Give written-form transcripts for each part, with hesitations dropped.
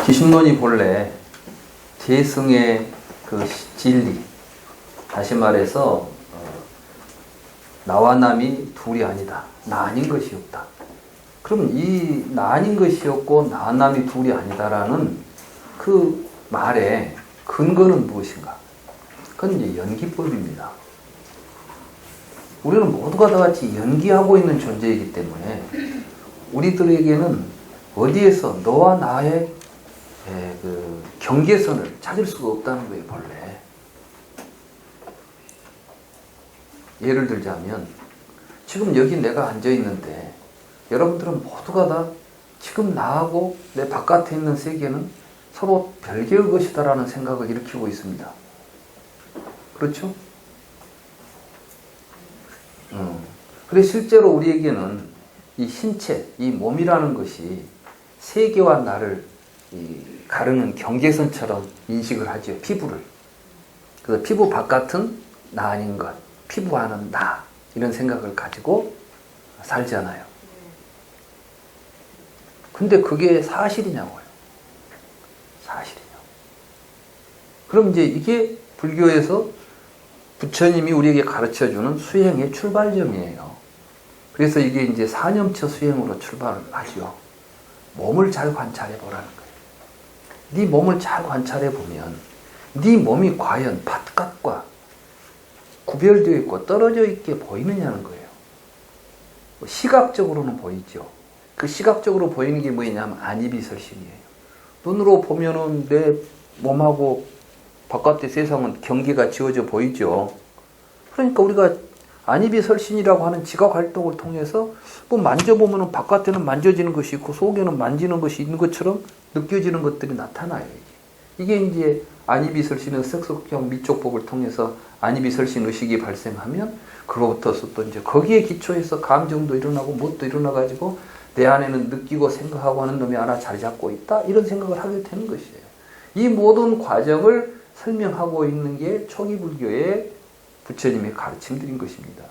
기신론이 본래 재승의 그 진리, 다시 말해서 나와 남이 둘이 아니다. 나 아닌 것이 없다. 그럼 이 나 아닌 것이 없고 나 남이 둘이 아니다라는 그 말의 근거는 무엇인가? 그건 이제 연기법입니다. 우리는 모두가 다 같이 연기하고 있는 존재이기 때문에 우리들에게는 어디에서 너와 나의 그 경계선을 찾을 수가 없다는 거예요, 본래. 예를 들자면 지금 여기 내가 앉아 있는데 여러분들은 모두가 다 지금 나하고 내 바깥에 있는 세계는 서로 별개의 것이다라는 생각을 일으키고 있습니다. 그렇죠? 그래서 실제로 우리에게는 이 신체, 이 몸이라는 것이 세계와 나를 가르는 경계선처럼 인식을 하죠. 피부를. 그래서 피부 바깥은 나 아닌 것, 피부 안은 나, 이런 생각을 가지고 살잖아요. 근데 그게 사실이냐고요. 사실이냐고. 그럼 이제 이게 불교에서 부처님이 우리에게 가르쳐주는 수행의 출발점이에요. 그래서 이게 이제 사념처 수행으로 출발을 하죠. 몸을 잘 관찰해 보라는 거예요. 네 몸을 잘 관찰해 보면 네 몸이 과연 바깥과 구별되어 있고 떨어져 있게 보이느냐는 거예요. 시각적으로는 보이죠. 그 시각적으로 보이는 게 뭐냐면 안이비설신이에요. 눈으로 보면은 내 몸하고 바깥의 세상은 경계가 지어져 보이죠. 그러니까 우리가 안이비설신이라고 하는 지각 활동을 통해서 뭐 만져보면은 바깥에는 만져지는 것이 있고 속에는 만지는 것이 있는 것처럼 느껴지는 것들이 나타나요. 이게 이제 안이비설신의 색속형 미촉법을 통해서 안이비설신 의식이 발생하면 그로부터서 또 이제 거기에 기초해서 감정도 일어나고 뭣도 일어나가지고 내 안에는 느끼고 생각하고 하는 놈이 하나 자리 잡고 있다, 이런 생각을 하게 되는 것이에요. 이 모든 과정을 설명하고 있는 게 초기 불교의 부처님의 가르침들인 것입니다.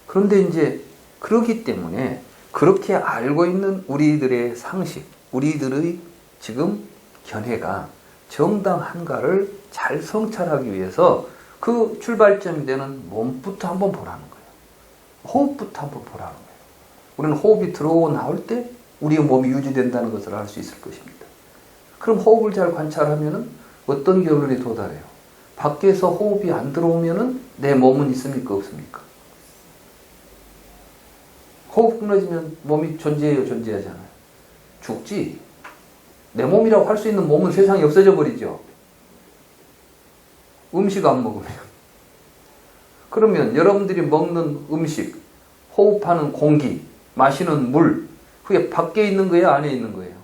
그런데 이제 그렇기 때문에 그렇게 알고 있는 우리들의 상식, 우리들의 지금 견해가 정당한가를 잘 성찰하기 위해서 그 출발점이 되는 몸부터 한번 보라는 거예요. 호흡부터 한번 보라는 거예요. 우리는 호흡이 들어오고 나올 때 우리의 몸이 유지된다는 것을 알 수 있을 것입니다. 그럼 호흡을 잘 관찰하면 어떤 결론에 도달해요? 밖에서 호흡이 안 들어오면 내 몸은 있습니까? 없습니까? 호흡 끊어지면 몸이 존재해요? 존재하잖아요. 죽지. 내 몸이라고 할 수 있는 몸은 세상에 없어져 버리죠. 음식 안 먹으면. 그러면 여러분들이 먹는 음식, 호흡하는 공기, 마시는 물, 그게 밖에 있는 거예요? 안에 있는 거예요?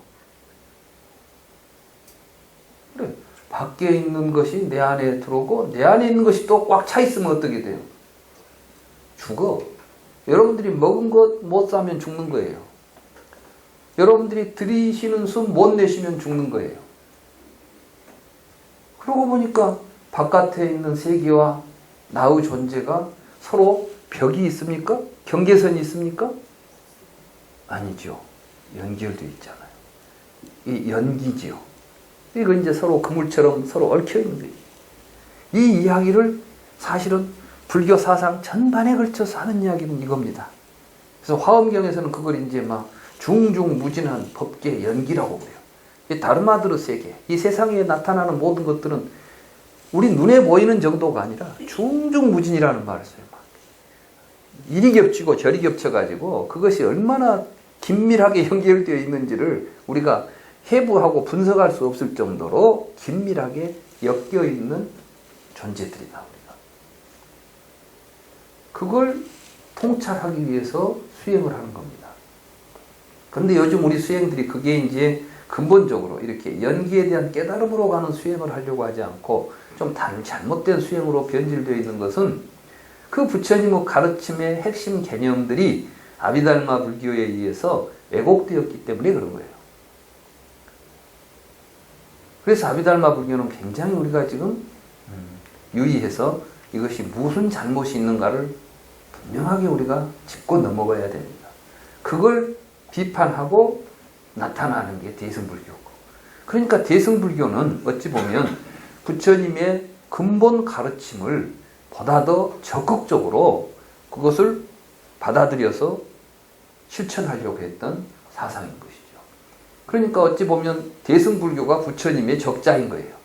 그래. 밖에 있는 것이 내 안에 들어오고 내 안에 있는 것이 또 꽉 차 있으면 어떻게 돼요? 죽어. 여러분들이 먹은 것 못 싸면 죽는 거예요. 여러분들이 들이쉬는 숨 못 내쉬면 죽는 거예요. 그러고 보니까 바깥에 있는 세계와 나의 존재가 서로 벽이 있습니까? 경계선이 있습니까? 아니죠. 연결되어 있잖아요. 이 연기지요. 이거 이제 서로 그물처럼 서로 얽혀 있는 거예요. 이 이야기를 사실은 불교 사상 전반에 걸쳐서 하는 이야기는 이겁니다. 그래서 화엄경에서는 그걸 이제 막 중중무진한 법계 연기라고 그래요. 이 다르마드르 세계, 이 세상에 나타나는 모든 것들은 우리 눈에 보이는 정도가 아니라 중중무진이라는 말을 써요. 이리 겹치고 저리 겹쳐가지고 그것이 얼마나 긴밀하게 연결되어 있는지를 우리가 해부하고 분석할 수 없을 정도로 긴밀하게 엮여 있는 존재들이다, 우리가. 그걸 통찰하기 위해서 수행을 하는 겁니다. 그런데 요즘 우리 수행들이 그게 이제 근본적으로 이렇게 연기에 대한 깨달음으로 가는 수행을 하려고 하지 않고 좀 잘못된 수행으로 변질되어 있는 것은 그 부처님의 가르침의 핵심 개념들이 아비달마 불교에 의해서 왜곡되었기 때문에 그런 거예요. 그래서 아비달마 불교는 굉장히 우리가 지금 유의해서 이것이 무슨 잘못이 있는가를 분명하게 우리가 짚고 넘어가야 됩니다. 그걸 비판하고 나타나는 게 대승불교고. 그러니까 대승불교는 어찌 보면 부처님의 근본 가르침을 보다 더 적극적으로 그것을 받아들여서 실천하려고 했던 사상인 것이죠. 그러니까 어찌 보면 대승불교가 부처님의 적자인 거예요.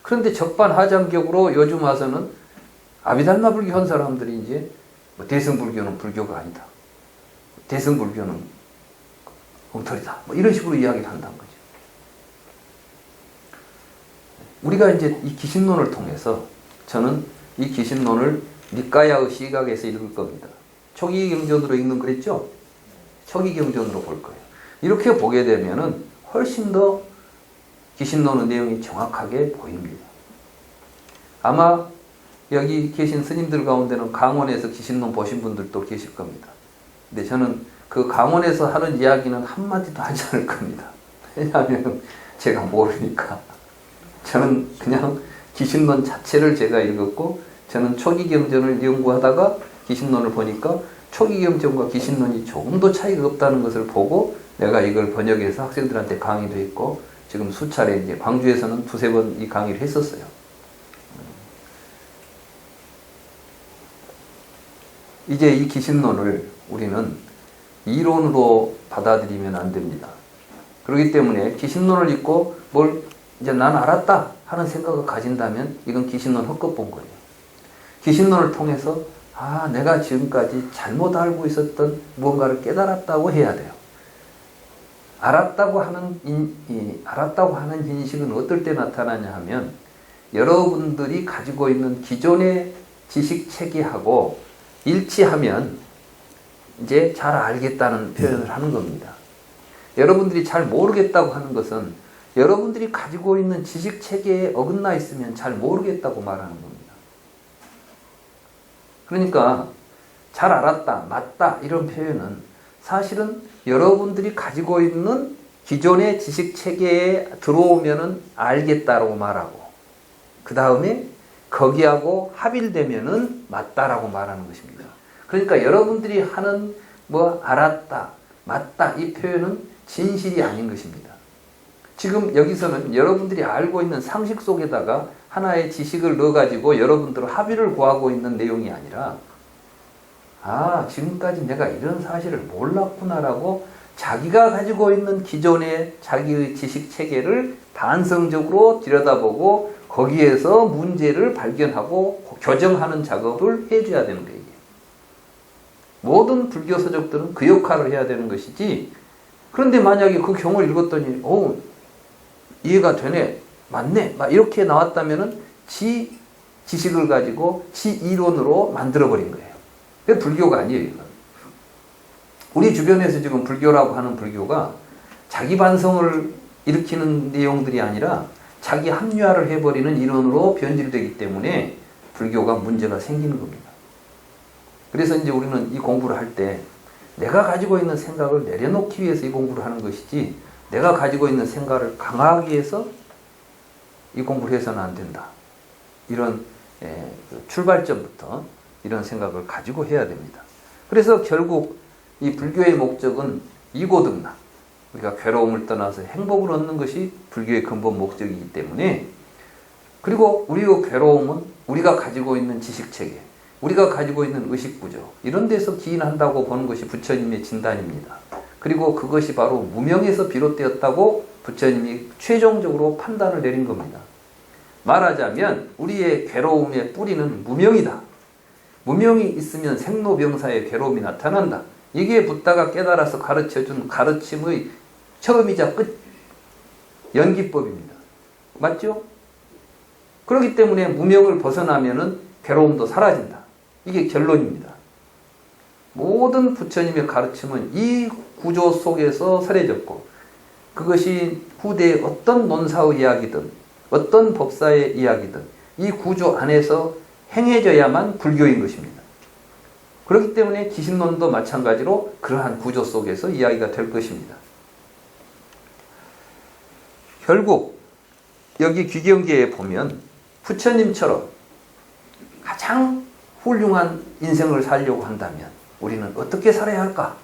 그런데 적반하장격으로 요즘 와서는 아비달마 불교 한 사람들이 이제 뭐 대승불교는 불교가 아니다. 대승불교는 엉터리다. 뭐 이런 식으로 이야기를 한다는 거죠. 우리가 이제 이 기신론을 통해서 저는 이 기신론을 니까야의 시각에서 읽을 겁니다. 초기 경전으로 읽는 거랬죠? 초기 경전으로 볼 거예요. 이렇게 보게 되면은 훨씬 더 기신론의 내용이 정확하게 보입니다. 아마 여기 계신 스님들 가운데는 강원에서 기신론 보신 분들도 계실 겁니다. 근데 저는 그 강원에서 하는 이야기는 한마디도 하지 않을 겁니다. 왜냐하면 제가 모르니까. 저는 그냥 기신론 자체를 제가 읽었고, 저는 초기 경전을 연구하다가 기신론을 보니까 초기 경전과 기신론이 조금도 차이가 없다는 것을 보고 내가 이걸 번역해서 학생들한테 강의도 했고, 지금 수차례 이제 광주에서는 두세 번 이 강의를 했었어요. 이제 이 기신론을 우리는 이론으로 받아들이면 안 됩니다. 그렇기 때문에 기신론을 읽고 뭘 이제 난 알았다 하는 생각을 가진다면 이건 기신론 헛것 본 거예요. 기신론을 통해서 내가 지금까지 잘못 알고 있었던 무언가를 깨달았다고 해야 돼요. 알았다고 하는 인식은 어떨 때 나타나냐 하면 여러분들이 가지고 있는 기존의 지식 체계하고 일치하면 이제 잘 알겠다는 표현을 하는 겁니다. 여러분들이 잘 모르겠다고 하는 것은 여러분들이 가지고 있는 지식 체계에 어긋나 있으면 잘 모르겠다고 말하는 겁니다. 그러니까 잘 알았다, 맞다 이런 표현은 사실은 여러분들이 가지고 있는 기존의 지식 체계에 들어오면은 알겠다라고 말하고, 그 다음에 거기하고 합일되면은 맞다라고 말하는 것입니다. 그러니까 여러분들이 하는 알았다, 맞다 이 표현은 진실이 아닌 것입니다. 지금 여기서는 여러분들이 알고 있는 상식 속에다가 하나의 지식을 넣어가지고 여러분들은 합의를 구하고 있는 내용이 아니라 지금까지 내가 이런 사실을 몰랐구나라고 자기가 가지고 있는 기존의 자기의 지식 체계를 반성적으로 들여다보고 거기에서 문제를 발견하고 교정하는 작업을 해줘야 되는 거예요. 모든 불교 서적들은 그 역할을 해야 되는 것이지, 그런데 만약에 그 경을 읽었더니 이해가 되네, 맞네 막 이렇게 나왔다면은 지 지식을 가지고 지 이론으로 만들어버린 거예요. 그게 불교가 아니에요. 이건. 우리 주변에서 지금 불교라고 하는 불교가 자기 반성을 일으키는 내용들이 아니라 자기 합리화를 해버리는 이론으로 변질되기 때문에 불교가 문제가 생기는 겁니다. 그래서 이제 우리는 이 공부를 할 때 내가 가지고 있는 생각을 내려놓기 위해서 이 공부를 하는 것이지, 내가 가지고 있는 생각을 강화하기 위해서 이 공부를 해서는 안 된다. 이런 출발점부터 이런 생각을 가지고 해야 됩니다. 그래서 결국 이 불교의 목적은 이고등락, 우리가 괴로움을 떠나서 행복을 얻는 것이 불교의 근본 목적이기 때문에, 그리고 우리의 괴로움은 우리가 가지고 있는 지식체계, 우리가 가지고 있는 의식구조 이런 데서 기인한다고 보는 것이 부처님의 진단입니다. 그리고 그것이 바로 무명에서 비롯되었다고 부처님이 최종적으로 판단을 내린 겁니다. 말하자면 우리의 괴로움의 뿌리는 무명이다. 무명이 있으면 생로병사의 괴로움이 나타난다. 이게 붓다가 깨달아서 가르쳐준 가르침의 처음이자 끝, 연기법입니다. 맞죠? 그렇기 때문에 무명을 벗어나면은 괴로움도 사라진다. 이게 결론입니다. 모든 부처님의 가르침은 이 구조 속에서 설해졌고, 그것이 후대의 어떤 논사의 이야기든 어떤 법사의 이야기든 이 구조 안에서 행해져야만 불교인 것입니다. 그렇기 때문에 기신론도 마찬가지로 그러한 구조 속에서 이야기가 될 것입니다. 결국 여기 귀경계에 보면 부처님처럼 가장 훌륭한 인생을 살려고 한다면 우리는 어떻게 살아야 할까?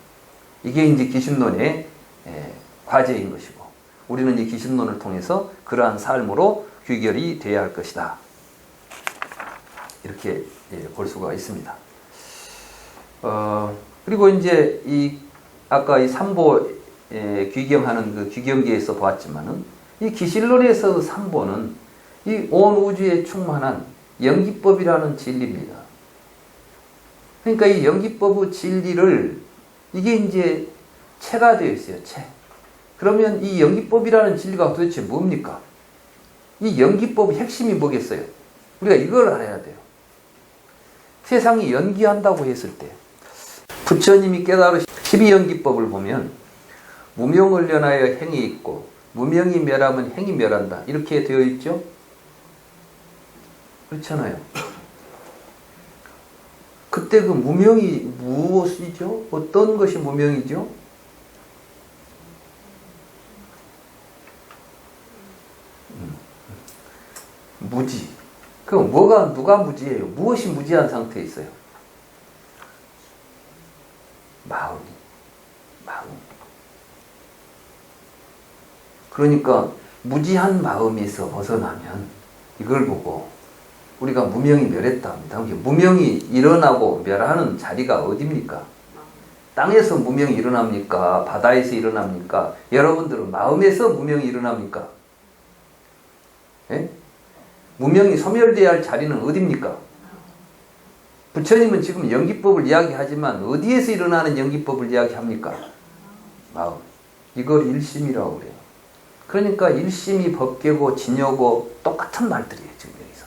이게 이제 기신론의 과제인 것이고 우리는 이 기신론을 통해서 그러한 삶으로 귀결이 되어야 할 것이다. 이렇게 볼 수가 있습니다. 그리고 이제 아까 이 삼보 귀경하는 그 귀경기에서 보았지만은 이 기신론에서 삼보는 이 온 우주에 충만한 연기법이라는 진리입니다. 그러니까 이 연기법의 진리를 이게 이제 체가 되어 있어요. 체. 그러면 이 연기법이라는 진리가 도대체 뭡니까? 이 연기법의 핵심이 뭐겠어요? 우리가 이걸 알아야 돼요. 세상이 연기한다고 했을 때 부처님이 깨달으신 12연기법을 보면 무명을 연하여 행이 있고 무명이 멸하면 행이 멸한다. 이렇게 되어 있죠? 그렇잖아요. 그때 그 무명이 무엇이죠? 어떤 것이 무명이죠? 무지. 그럼 누가 무지예요? 무엇이 무지한 상태에 있어요? 마음. 그러니까 무지한 마음에서 벗어나면 이걸 보고 우리가 무명이 멸했다 합니다. 무명이 일어나고 멸하는 자리가 어디입니까? 땅에서 무명이 일어납니까? 바다에서 일어납니까? 여러분들은 마음에서 무명이 일어납니까? 예? 무명이 소멸되어야 할 자리는 어디입니까? 부처님은 지금 연기법을 이야기하지만 어디에서 일어나는 연기법을 이야기합니까? 마음. 이걸 일심이라고 그래요. 그러니까 일심이 법계고 진여고 똑같은 말들이에요. 지금 여기서.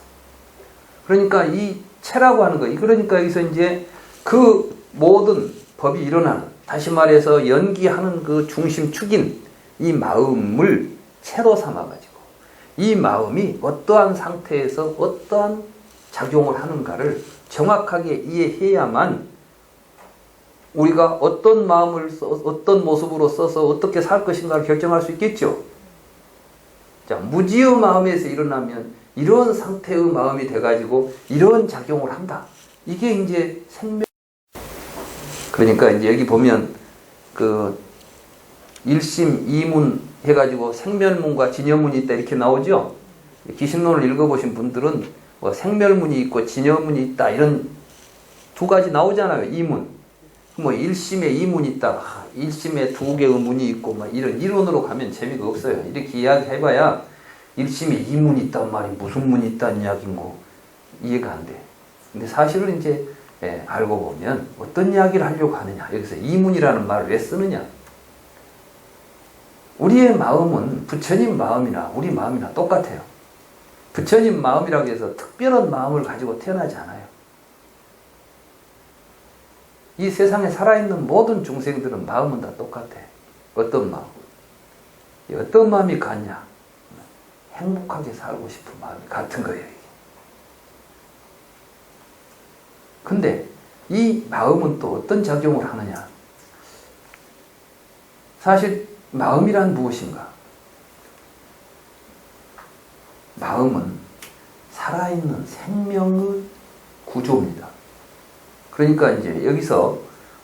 그러니까 이 체라고 하는 거. 그러니까 여기서 이제 그 모든 법이 일어나는, 다시 말해서 연기하는 그 중심축인 이 마음을 체로 삼아가지고 이 마음이 어떠한 상태에서 어떠한 작용을 하는가를 정확하게 이해해야만 우리가 어떤 마음을 어떤 모습으로 써서 어떻게 살 것인가를 결정할 수 있겠죠. 자, 무지의 마음에서 일어나면 이런 상태의 마음이 돼가지고 이런 작용을 한다. 이게 이제 생명. 그러니까 이제 여기 보면 그 일심 이문 해가지고 생멸문과 진여문이 있다 이렇게 나오죠. 기신론을 읽어보신 분들은 뭐 생멸문이 있고 진여문이 있다 이런 두 가지 나오잖아요. 이문. 뭐 일심에 이문이 있다. 일심에 두 개의 문이 있고 막 이런 이론으로 가면 재미가 없어요. 이렇게 이야기해봐야 일심에 이문이 있단 말이 무슨 문이 있다는 이야기인고 이해가 안 돼. 근데 사실은 이제 알고 보면 어떤 이야기를 하려고 하느냐. 여기서 이문이라는 말을 왜 쓰느냐. 우리의 마음은 부처님 마음이나 우리 마음이나 똑같아요. 부처님 마음이라고 해서 특별한 마음을 가지고 태어나지 않아요. 이 세상에 살아있는 모든 중생들은 마음은 다 똑같아. 어떤 마음? 어떤 마음이 같냐? 행복하게 살고 싶은 마음이 같은 거예요. 근데 이 마음은 또 어떤 작용을 하느냐? 사실 마음이란 무엇인가? 마음은 살아있는 생명의 구조입니다. 그러니까 이제 여기서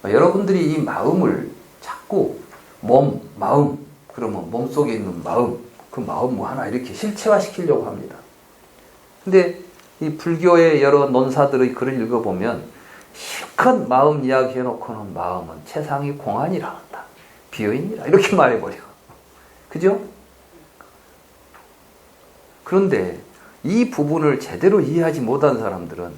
여러분들이 이 마음을 자꾸 마음, 그러면 몸속에 있는 마음, 그 마음 뭐 하나 이렇게 실체화시키려고 합니다. 근데 이 불교의 여러 논사들의 글을 읽어보면 실컷 마음 이야기 해놓고는 마음은 채상이 공안이라 한다. 비어있니라 이렇게 말해버려. 그죠? 그런데 이 부분을 제대로 이해하지 못한 사람들은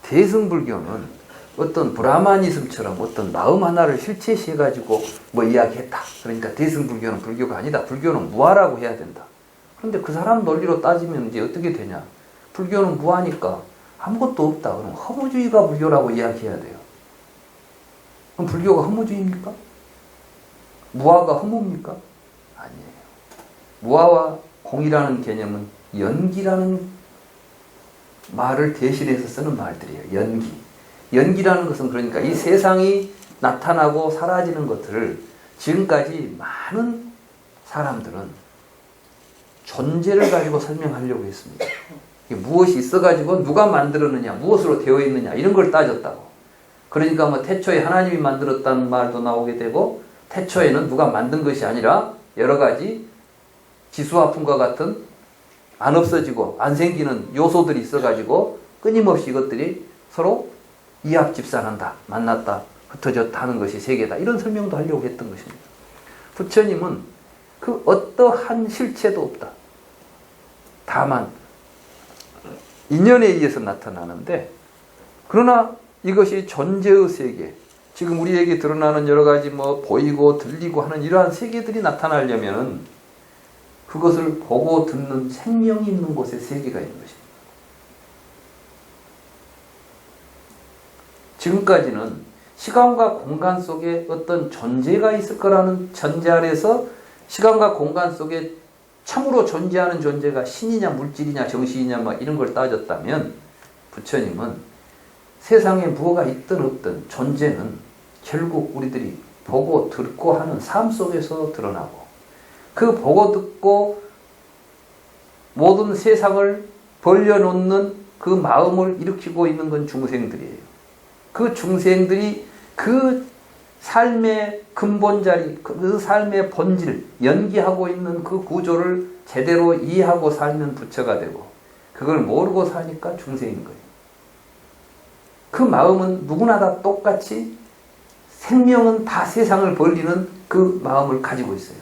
대승불교는 어떤 브라마니즘처럼 어떤 마음 하나를 실체시해가지고 뭐 이야기했다. 그러니까 대승불교는 불교가 아니다. 불교는 무아라고 해야 된다. 그런데 그 사람 논리로 따지면 이제 어떻게 되냐. 불교는 무아니까 아무것도 없다. 그럼 허무주의가 불교라고 이야기해야 돼요. 그럼 불교가 허무주의입니까? 무아가 허무입니까? 아니에요. 무아와 공이라는 개념은 연기라는 말을 대신해서 쓰는 말들이에요. 연기. 연기라는 것은 그러니까 이 세상이 나타나고 사라지는 것들을 지금까지 많은 사람들은 존재를 가지고 설명하려고 했습니다. 무엇이 있어가지고 누가 만들었느냐, 무엇으로 되어 있느냐 이런 걸 따졌다고. 그러니까 뭐 태초에 하나님이 만들었다는 말도 나오게 되고 태초에는 누가 만든 것이 아니라 여러 가지 지수화풍과 같은 안 없어지고 안 생기는 요소들이 있어가지고 끊임없이 이것들이 서로 이합집산한다, 만났다, 흩어졌다 하는 것이 세계다. 이런 설명도 하려고 했던 것입니다. 부처님은 그 어떠한 실체도 없다. 다만 인연에 의해서 나타나는데, 그러나 이것이 존재의 세계, 지금 우리에게 드러나는 여러 가지 보이고 들리고 하는 이러한 세계들이 나타나려면 그것을 보고 듣는 생명이 있는 곳에 세계가 있는 것입니다. 지금까지는 시간과 공간 속에 어떤 존재가 있을 거라는 전제 아래서 시간과 공간 속에 참으로 존재하는 존재가 신이냐 물질이냐 정신이냐 이런 걸 따졌다면, 부처님은 세상에 무엇가 있든 없든 존재는 결국 우리들이 보고 듣고 하는 삶 속에서 드러나고, 그 보고 듣고 모든 세상을 벌려놓는 그 마음을 일으키고 있는 건 중생들이에요. 그 중생들이 그 삶의 근본 자리, 그 삶의 본질, 연기하고 있는 그 구조를 제대로 이해하고 살면 부처가 되고, 그걸 모르고 사니까 중생인 거예요. 그 마음은 누구나 다 똑같이, 생명은 다 세상을 벌리는 그 마음을 가지고 있어요.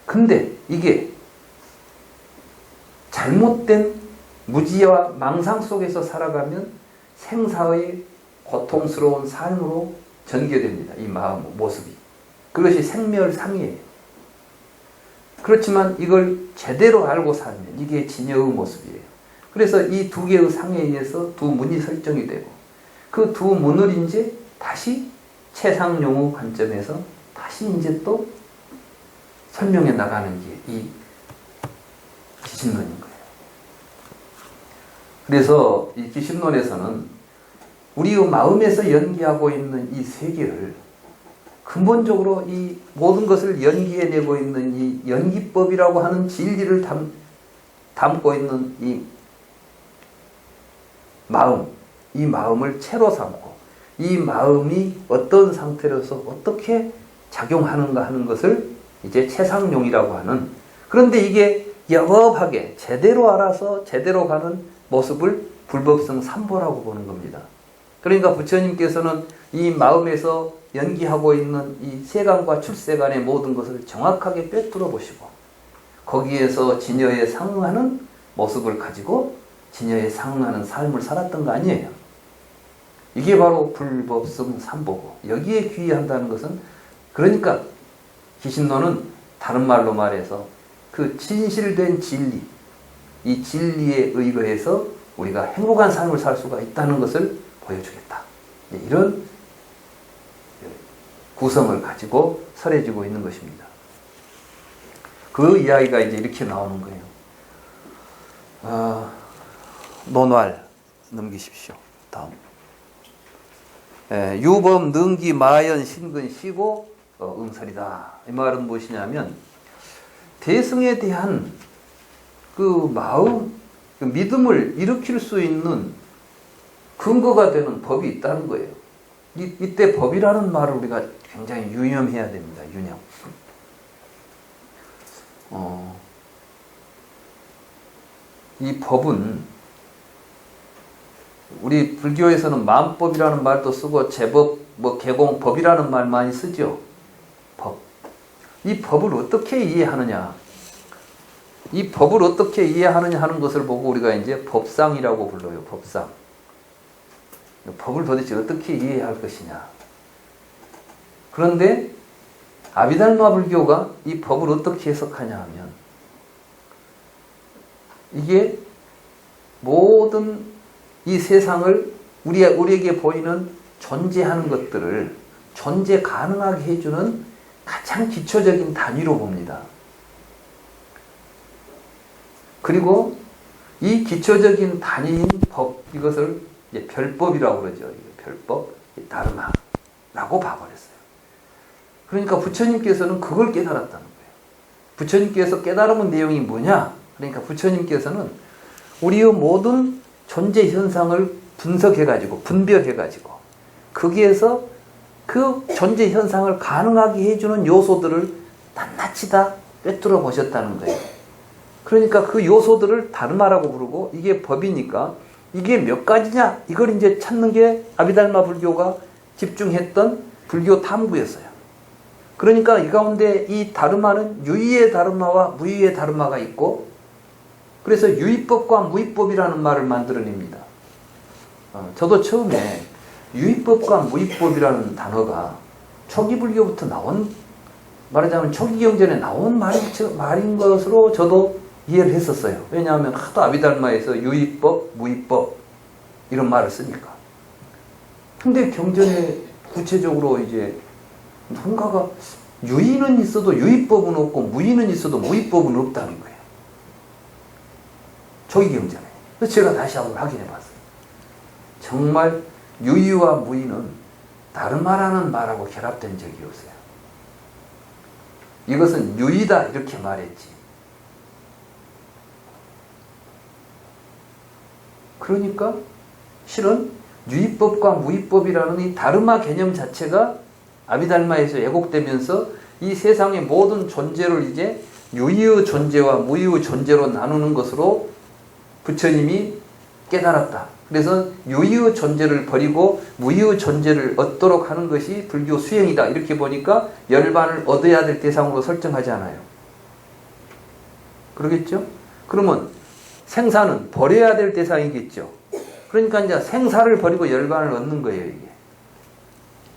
근데 이게 잘못된 무지와 망상 속에서 살아가면 생사의 고통스러운 삶으로 전개됩니다. 이 마음 모습이. 그것이 생멸상이에요. 그렇지만 이걸 제대로 알고 살면 이게 진여의 모습이에요. 그래서 이 두 개의 상에 의해서 두 문이 설정이 되고, 그 두 문을 이제 다시 최상용의 관점에서 다시 이제 또 설명해 나가는 게 이 기신론인 거예요. 그래서 이 기신론에서는 우리의 마음에서 연기하고 있는 이 세계를 근본적으로 이 모든 것을 연기해내고 있는 이 연기법이라고 하는 진리를 담고 있는 이 마음, 이 마음을 채로 삼고 이 마음이 어떤 상태로서 어떻게 작용하는가 하는 것을 이제 최상용이라고 하는, 그런데 이게 영업하게 제대로 알아서 제대로 가는 모습을 불법성 삼보라고 보는 겁니다. 그러니까 부처님께서는 이 마음에서 연기하고 있는 이 세간과 출세간의 모든 것을 정확하게 꿰뚫어 보시고, 거기에서 진여에 상응하는 모습을 가지고 진여에 상응하는 삶을 살았던 거 아니에요. 이게 바로 불법성 삼보고, 여기에 귀의한다는 것은, 그러니까 기신론은 다른 말로 말해서 그 진실된 진리, 이 진리에 의거해서 우리가 행복한 삶을 살 수가 있다는 것을 보여주겠다. 이런 구성을 가지고 설해지고 있는 것입니다. 그 이야기가 이제 이렇게 나오는 거예요. 논활 넘기십시오. 다음. 유범 능기 마연 신근 시고 응설이다. 이 말은 무엇이냐면, 대승에 대한 그 마음, 그 믿음을 일으킬 수 있는 근거가 되는 법이 있다는 거예요. 이때 법이라는 말을 우리가 굉장히 유념해야 됩니다. 유념. 이 법은 우리 불교에서는 만법이라는 말도 쓰고 제법, 개공법이라는 말 많이 쓰죠. 법. 이 법을 어떻게 이해하느냐? 이 법을 어떻게 이해하느냐 하는 것을 보고 우리가 이제 법상이라고 불러요. 법상. 법을 도대체 어떻게 이해해야 할 것이냐. 그런데 아비달마 불교가 이 법을 어떻게 해석하냐 하면, 이게 모든 이 세상을 우리에게 보이는 존재하는 것들을 존재 가능하게 해주는 가장 기초적인 단위로 봅니다. 그리고 이 기초적인 단위인 법, 이것을 이제 별법이라고 그러죠. 별법, 다르마라고 봐버렸어요. 그러니까 부처님께서는 그걸 깨달았다는 거예요. 부처님께서 깨달은 내용이 뭐냐? 그러니까 부처님께서는 우리의 모든 존재 현상을 분석해가지고, 분별해가지고, 거기에서 그 존재 현상을 가능하게 해주는 요소들을 낱낱이 다 꿰뚫어 보셨다는 거예요. 그러니까 그 요소들을 다르마라고 부르고 이게 법이니까 이게 몇 가지냐 이걸 이제 찾는 게 아비달마 불교가 집중했던 불교 탐구였어요. 그러니까 이 가운데 이 다르마는 유의의 다르마와 무의의 다르마가 있고 그래서 유의법과 무의법이라는 말을 만들어냅니다. 저도 처음에 유의법과 무의법이라는 단어가 초기 불교부터 나온 말하자면 초기 경전에 나온 말인 것으로 저도 이해를 했었어요. 왜냐하면 하도 아비달마에서 유의법, 무의법 이런 말을 쓰니까. 근데 경전에 구체적으로 이제 누군가가 유의는 있어도 유의법은 없고 무의는 있어도 무의법은 없다는 거예요. 초기 경전에. 그래서 제가 다시 한번 확인해 봤어요. 정말 유의와 무의는 다르마라는 말하고 결합된 적이 없어요. 이것은 유의다 이렇게 말했지. 그러니까 실은 유의법과 무의법이라는 이 다르마 개념 자체가 아비달마에서 왜곡되면서 이 세상의 모든 존재를 이제 유의의 존재와 무의의 존재로 나누는 것으로 부처님이 깨달았다. 그래서 유의의 존재를 버리고 무의의 존재를 얻도록 하는 것이 불교 수행이다. 이렇게 보니까 열반을 얻어야 될 대상으로 설정하지 않아요. 그러겠죠? 그러면 생사는 버려야 될 대상이겠죠. 그러니까 이제 생사를 버리고 열반을 얻는 거예요, 이게.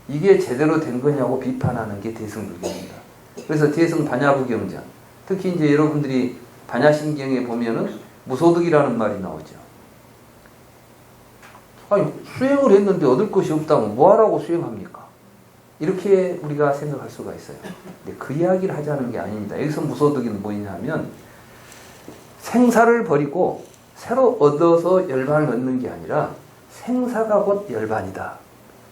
이게 제대로 된 거냐고 비판하는 게 대승불교입니다. 그래서 대승반야부경전, 특히 이제 여러분들이 반야심경에 보면은 무소득이라는 말이 나오죠. 아니, 수행을 했는데 얻을 것이 없다면 뭐하라고 수행합니까? 이렇게 우리가 생각할 수가 있어요. 근데 그 이야기를 하자는 게 아닙니다. 여기서 무소득은 뭐냐면 생사를 버리고 새로 얻어서 열반을 얻는 게 아니라 생사가 곧 열반이다.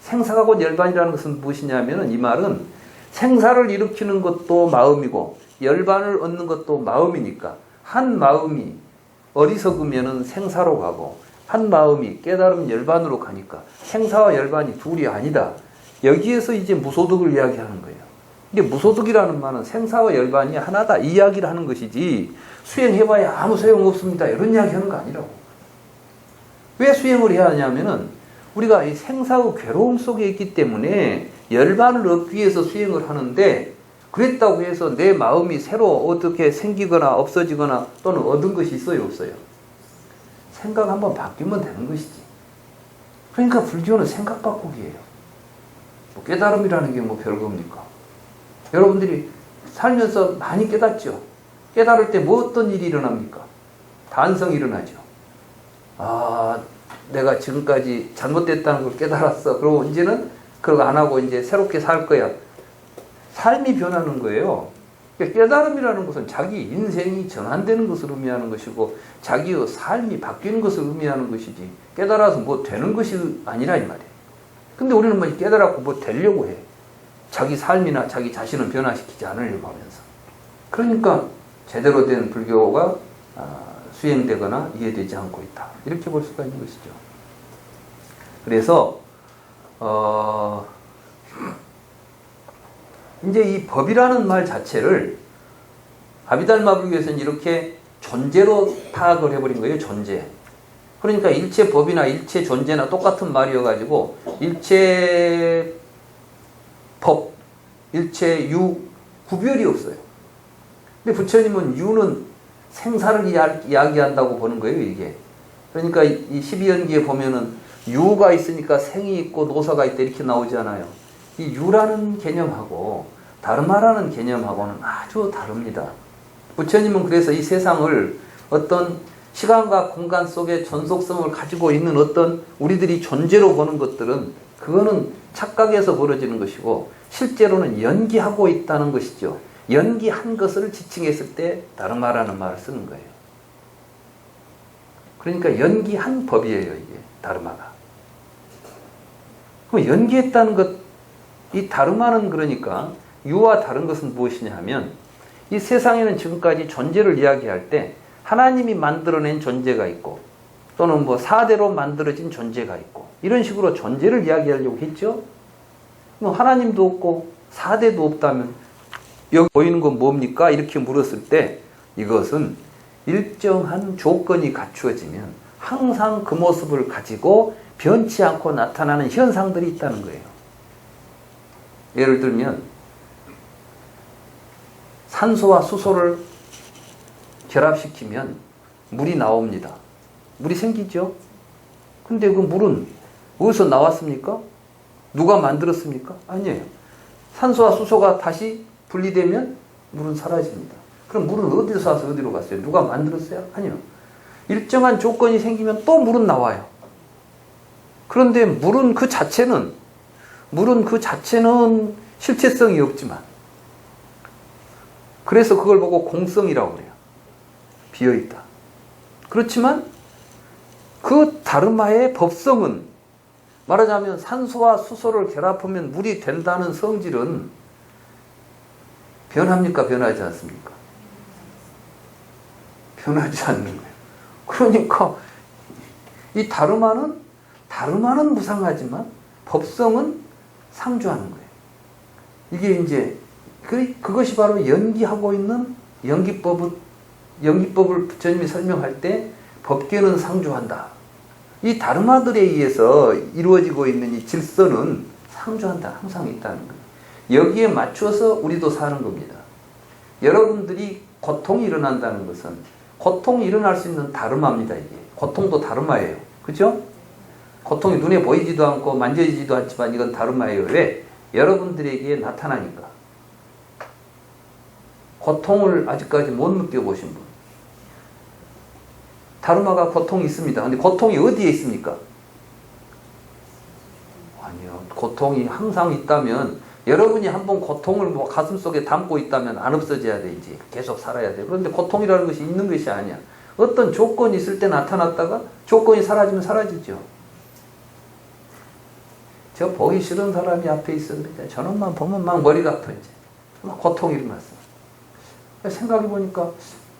생사가 곧 열반이라는 것은 무엇이냐면 이 말은 생사를 일으키는 것도 마음이고 열반을 얻는 것도 마음이니까 한 마음이 어리석으면 생사로 가고 한 마음이 깨달음 열반으로 가니까 생사와 열반이 둘이 아니다. 여기에서 이제 무소득을 이야기하는 거예요. 이게 무소득이라는 말은 생사와 열반이 하나다 이 이야기를 하는 것이지 수행해봐야 아무 소용없습니다. 이런 이야기 하는 거 아니라고. 왜 수행을 해야 하냐면은 우리가 이 생사의 괴로움 속에 있기 때문에 열반을 얻기 위해서 수행을 하는데 그랬다고 해서 내 마음이 새로 어떻게 생기거나 없어지거나 또는 얻은 것이 있어요, 없어요? 생각 한번 바뀌면 되는 것이지. 그러니까 불교는 생각 바꾸기예요. 뭐 깨달음이라는 게 뭐 별겁니까? 여러분들이 살면서 많이 깨닫죠. 깨달을 때 뭐 어떤 일이 일어납니까? 단성이 일어나죠. 아, 내가 지금까지 잘못됐다는 걸 깨달았어. 그리고 이제는 그거 안 하고 이제 새롭게 살 거야. 삶이 변하는 거예요. 깨달음이라는 것은 자기 인생이 전환되는 것을 의미하는 것이고 자기의 삶이 바뀌는 것을 의미하는 것이지 깨달아서 뭐 되는 것이 아니라 이 말이에요. 근데 우리는 뭐 깨달았고 뭐 되려고 해. 자기 삶이나 자기 자신을 변화시키지 않으려고 하면서. 그러니까 제대로 된 불교가 수행되거나 이해되지 않고 있다. 이렇게 볼 수가 있는 것이죠. 그래서 이제 이 법이라는 말 자체를 아비달마 불교에서는 이렇게 존재로 타악을 해버린 거예요. 존재. 그러니까 일체 법이나 일체 존재나 똑같은 말이어가지고 일체 법, 일체 유 구별이 없어요. 근데 부처님은 유는 생사를 이야기한다고 보는 거예요, 이게. 그러니까 이 12연기에 보면은 유가 있으니까 생이 있고 노사가 있다 이렇게 나오잖아요. 이 유라는 개념하고 다르마라는 개념하고는 아주 다릅니다. 부처님은 그래서 이 세상을 어떤 시간과 공간 속에 전속성을 가지고 있는 어떤 우리들이 존재로 보는 것들은 그거는 착각에서 벌어지는 것이고 실제로는 연기하고 있다는 것이죠. 연기한 것을 지칭했을 때 다르마라는 말을 쓰는 거예요. 그러니까 연기한 법이에요, 이게 다르마가. 그럼 연기했다는 것, 이 다르마는 그러니까 유와 다른 것은 무엇이냐 하면 이 세상에는 지금까지 존재를 이야기할 때 하나님이 만들어낸 존재가 있고 또는 뭐 사대로 만들어진 존재가 있고 이런 식으로 존재를 이야기하려고 했죠. 뭐 하나님도 없고 사대도 없다면 여기 보이는 건 뭡니까? 이렇게 물었을 때 이것은 일정한 조건이 갖추어지면 항상 그 모습을 가지고 변치 않고 나타나는 현상들이 있다는 거예요. 예를 들면 산소와 수소를 결합시키면 물이 나옵니다. 물이 생기죠? 근데 그 물은 어디서 나왔습니까? 누가 만들었습니까? 아니에요. 산소와 수소가 다시 분리되면 물은 사라집니다. 그럼 물은 어디서 와서 어디로 갔어요? 누가 만들었어요? 아니요. 일정한 조건이 생기면 또 물은 나와요. 그런데 물은 그 자체는 실체성이 없지만, 그래서 그걸 보고 공성이라고 그래요. 비어있다. 그렇지만 그 다르마의 법성은, 말하자면 산소와 수소를 결합하면 물이 된다는 성질은 변합니까? 변하지 않습니까? 변하지 않는 거예요. 그러니까 이 다르마는 무상하지만 법성은 상주하는 거예요. 이게 이제 그것이 바로 연기하고 있는 연기법을 부처님이 설명할 때 법계는 상주한다. 이 다르마들에 의해서 이루어지고 있는 이 질서는 상주한다. 항상 있다는 거예요. 여기에 맞춰서 우리도 사는 겁니다. 여러분들이 고통이 일어난다는 것은 고통이 일어날 수 있는 다르마입니다. 이게 고통도 다르마예요. 그죠? 고통이 눈에 보이지도 않고 만져지지도 않지만 이건 다르마예요. 왜? 여러분들에게 나타나니까. 고통을 아직까지 못 느껴보신 분. 다르마가 고통이 있습니다. 근데 고통이 어디에 있습니까? 아니요. 고통이 항상 있다면, 여러분이 한번 고통을 가슴속에 담고 있다면 안 없어져야 돼. 이제 계속 살아야 돼. 그런데 고통이라는 것이 있는 것이 아니야. 어떤 조건이 있을 때 나타났다가 조건이 사라지면 사라지죠. 저 보기 싫은 사람이 앞에 있었는데 저놈만 보면 막 머리가 아파. 이제 막 고통이 일어났어. 생각해보니까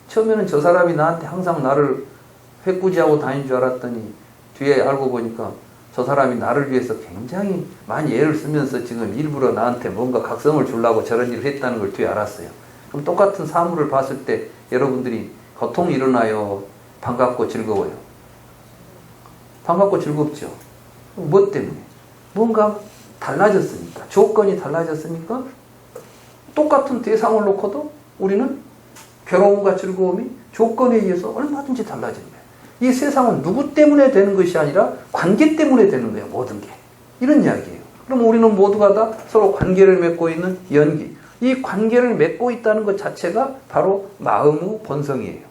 처음에는 저 사람이 나한테 항상 나를 회꾸지하고 다닌 줄 알았더니 뒤에 알고 보니까 저 사람이 나를 위해서 굉장히 많이 애를 쓰면서 지금 일부러 나한테 뭔가 각성을 주려고 저런 일을 했다는 걸 뒤에 알았어요. 그럼 똑같은 사물을 봤을 때 여러분들이 고통이 일어나요? 반갑고 즐거워요? 반갑고 즐겁죠? 뭐 때문에? 뭔가 달라졌으니까. 조건이 달라졌으니까 똑같은 대상을 놓고도 우리는 괴로움과 즐거움이 조건에 의해서 얼마든지 달라진 거예요. 이 세상은 누구 때문에 되는 것이 아니라 관계 때문에 되는 거예요. 모든 게. 이런 이야기예요. 그럼 우리는 모두가 다 서로 관계를 맺고 있는 연기. 이 관계를 맺고 있다는 것 자체가 바로 마음의 본성이에요.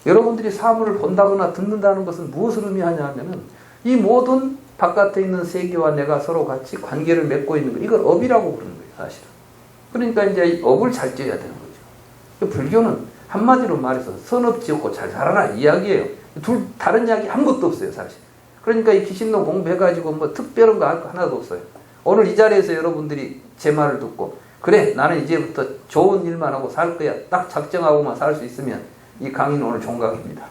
여러분들이 사물을 본다거나 듣는다는 것은 무엇을 의미하냐 하면은 이 모든 바깥에 있는 세계와 내가 서로 같이 관계를 맺고 있는 거. 이걸 업이라고 부르는 거예요. 사실은. 그러니까 이제 업을 잘 지어야 되는 거죠. 불교는 한마디로 말해서 선업 지었고 잘 살아라 이야기예요. 다른 이야기 아무것도 없어요. 사실. 그러니까 이 귀신론 공부해가지고 뭐 특별한 거 하나도 없어요. 오늘 이 자리에서 여러분들이 제 말을 듣고 그래 나는 이제부터 좋은 일만 하고 살 거야 딱 작정하고만 살 수 있으면 이 강의는 오늘 종각입니다.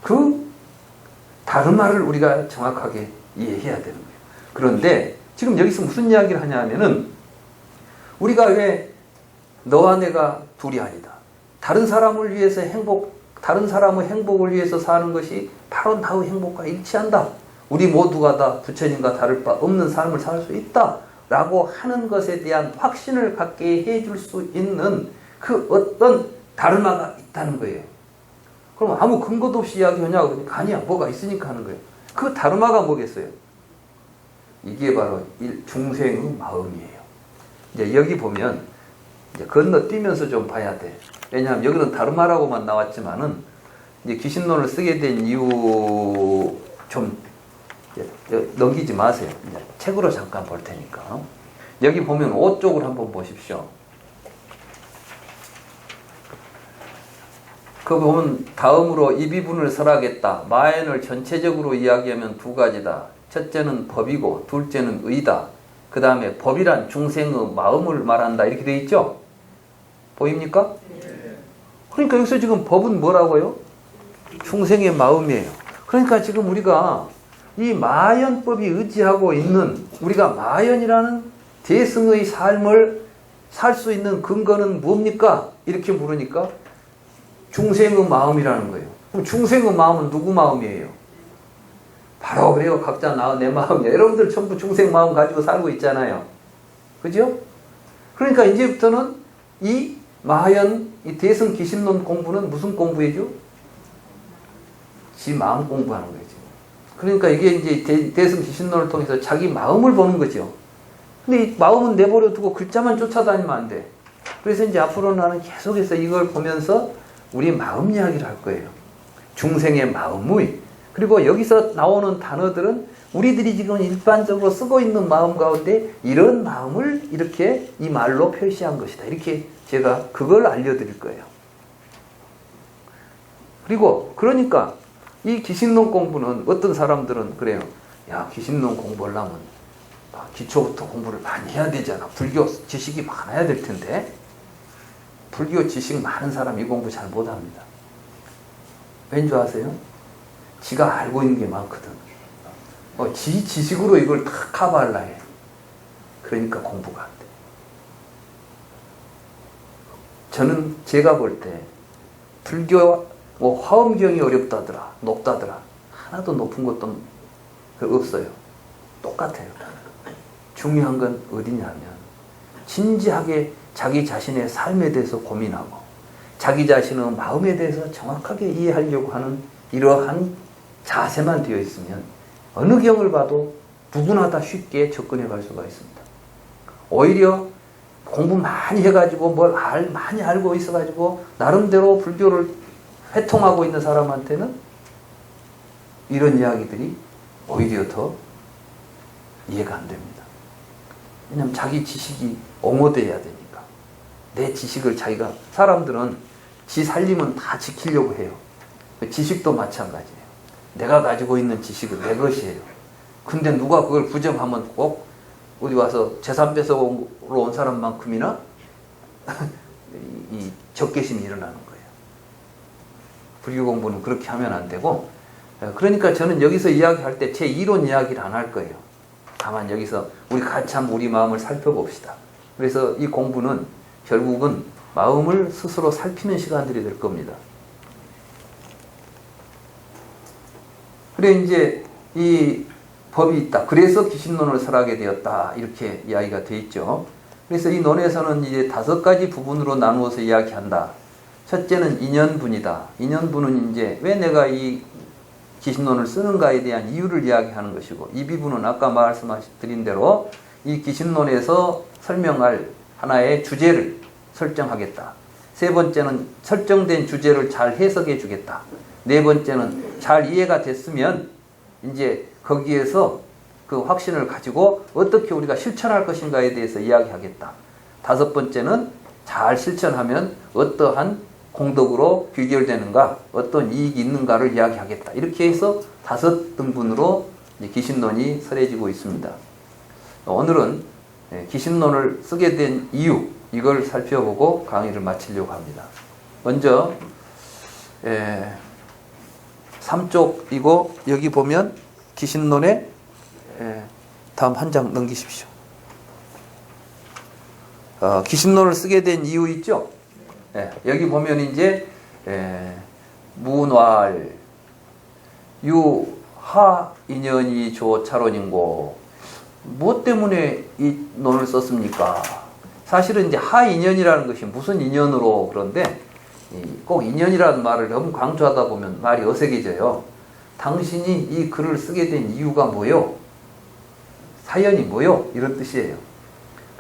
그 다르마를 우리가 정확하게 이해해야 되는 거예요. 그런데 지금 여기서 무슨 이야기를 하냐 하면은 우리가 왜 너와 내가 둘이 아니다. 다른 사람을 위해서 다른 사람의 행복을 위해서 사는 것이 바로 나의 행복과 일치한다. 우리 모두가 다 부처님과 다를 바 없는 삶을 살 수 있다. 라고 하는 것에 대한 확신을 갖게 해줄 수 있는 그 어떤 다르마가 있다는 거예요. 그럼 아무 근거도 없이 이야기하냐고 그러니까 아니야. 뭐가 있으니까 하는 거예요. 그 다르마가 뭐겠어요? 이게 바로 중생의 마음이에요. 이제 여기 보면 이제 건너뛰면서 좀 봐야 돼. 왜냐하면 여기는 다르마라고만 나왔지만은 이제 귀신론을 쓰게 된 이유 좀 넘기지 마세요. 이제 책으로 잠깐 볼 테니까. 여기 보면 5쪽을 한번 보십시오. 그 보면 다음으로 이 비분을 설하겠다. 마연을 전체적으로 이야기하면 두 가지다. 첫째는 법이고 둘째는 의다. 그 다음에 법이란 중생의 마음을 말한다. 이렇게 되어 있죠? 보입니까? 그러니까 여기서 지금 법은 뭐라고요? 중생의 마음이에요. 그러니까 지금 우리가 이 마연법이 의지하고 있는, 우리가 마연이라는 대승의 삶을 살 수 있는 근거는 뭡니까? 이렇게 물으니까 중생의 마음이라는 거예요. 그럼 중생의 마음은 누구 마음이에요? 바로 그래요. 각자 내 마음이에요. 여러분들 전부 중생 마음 가지고 살고 있잖아요. 그죠? 그러니까 이제부터는 이 마연, 이 대승 기신론 공부는 무슨 공부이죠? 지 마음 공부하는 거죠. 그러니까 이게 이제 대승 기신론을 통해서 자기 마음을 보는 거죠. 근데 이 마음은 내버려 두고 글자만 쫓아다니면 안 돼. 그래서 이제 앞으로 나는 계속해서 이걸 보면서 우리 마음 이야기를 할 거예요. 중생의 마음의. 그리고 여기서 나오는 단어들은 우리들이 지금 일반적으로 쓰고 있는 마음 가운데 이런 마음을 이렇게 이 말로 표시한 것이다. 이렇게 제가 그걸 알려드릴 거예요. 그리고 그러니까 이 기신론 공부는 어떤 사람들은 그래요. 야, 기신론 공부하려면 기초부터 공부를 많이 해야 되잖아. 불교 지식이 많아야 될 텐데. 불교 지식 많은 사람 이 공부 잘 못합니다. 왠 줄 아세요? 지가 알고 있는 게 많거든. 지 지식으로 이걸 다 커버하려 해. 그러니까 공부가 안 돼. 저는 제가 볼 때 불교 화엄경이 어렵다더라, 높다더라. 하나도 높은 것도 없어요. 똑같아요. 중요한 건 어디냐면 진지하게 자기 자신의 삶에 대해서 고민하고 자기 자신의 마음에 대해서 정확하게 이해하려고 하는 이러한 자세만 되어 있으면 어느 경을 봐도 누구나 다 쉽게 접근해 갈 수가 있습니다. 오히려 공부 많이 해가지고 많이 알고 있어가지고 나름대로 불교를 회통하고 있는 사람한테는 이런 이야기들이 오히려 더 이해가 안 됩니다. 왜냐하면 자기 지식이 옹호돼야 되니까. 내 지식을 사람들은 지 살림은 다 지키려고 해요. 지식도 마찬가지예요. 내가 가지고 있는 지식은 내 것이에요. 근데 누가 그걸 부정하면 꼭 어디 와서 재산 뺏어오러 온 사람만큼이나 이 적개심이 일어나는 거예요. 불교 공부는 그렇게 하면 안 되고, 그러니까 저는 여기서 이야기할 때 제 이론 이야기를 안 할 거예요. 다만 여기서 우리 같이 한번 우리 마음을 살펴봅시다. 그래서 이 공부는 결국은 마음을 스스로 살피는 시간들이 될 겁니다. 그래 이제 이 법이 있다. 그래서 기신론을 설하게 되었다. 이렇게 이야기가 되어 있죠. 그래서 이 논에서는 이제 5가지 부분으로 나누어서 이야기한다. 첫째는 인연분이다. 인연분은 이제 왜 내가 이 기신론을 쓰는가에 대한 이유를 이야기하는 것이고, 이 부분은 아까 말씀드린 대로 이 기신론에서 설명할 하나의 주제를 설정하겠다. 세 번째는 설정된 주제를 잘 해석해 주겠다. 네 번째는 잘 이해가 됐으면 이제 거기에서 그 확신을 가지고 어떻게 우리가 실천할 것인가에 대해서 이야기하겠다. 다섯 번째는 잘 실천하면 어떠한 공덕으로 귀결되는가, 어떤 이익이 있는가를 이야기하겠다. 이렇게 해서 5등분으로 기신론이 설해지고 있습니다. 오늘은 기신론을 쓰게 된 이유, 이걸 살펴보고 강의를 마치려고 합니다. 먼저 3쪽이고 여기 보면 기신론의 다음 한 장 넘기십시오. 기신론을 쓰게 된 이유 있죠? 여기 보면 이제 문활 유하 인연이 조차론인고, 무엇 때문에 이 논을 썼습니까? 사실은 이제 하 인연이라는 것이 무슨 인연으로, 그런데 꼭 인연이라는 말을 너무 강조하다 보면 말이 어색해져요. 당신이 이 글을 쓰게 된 이유가 뭐요? 사연이 뭐요? 이런 뜻이에요.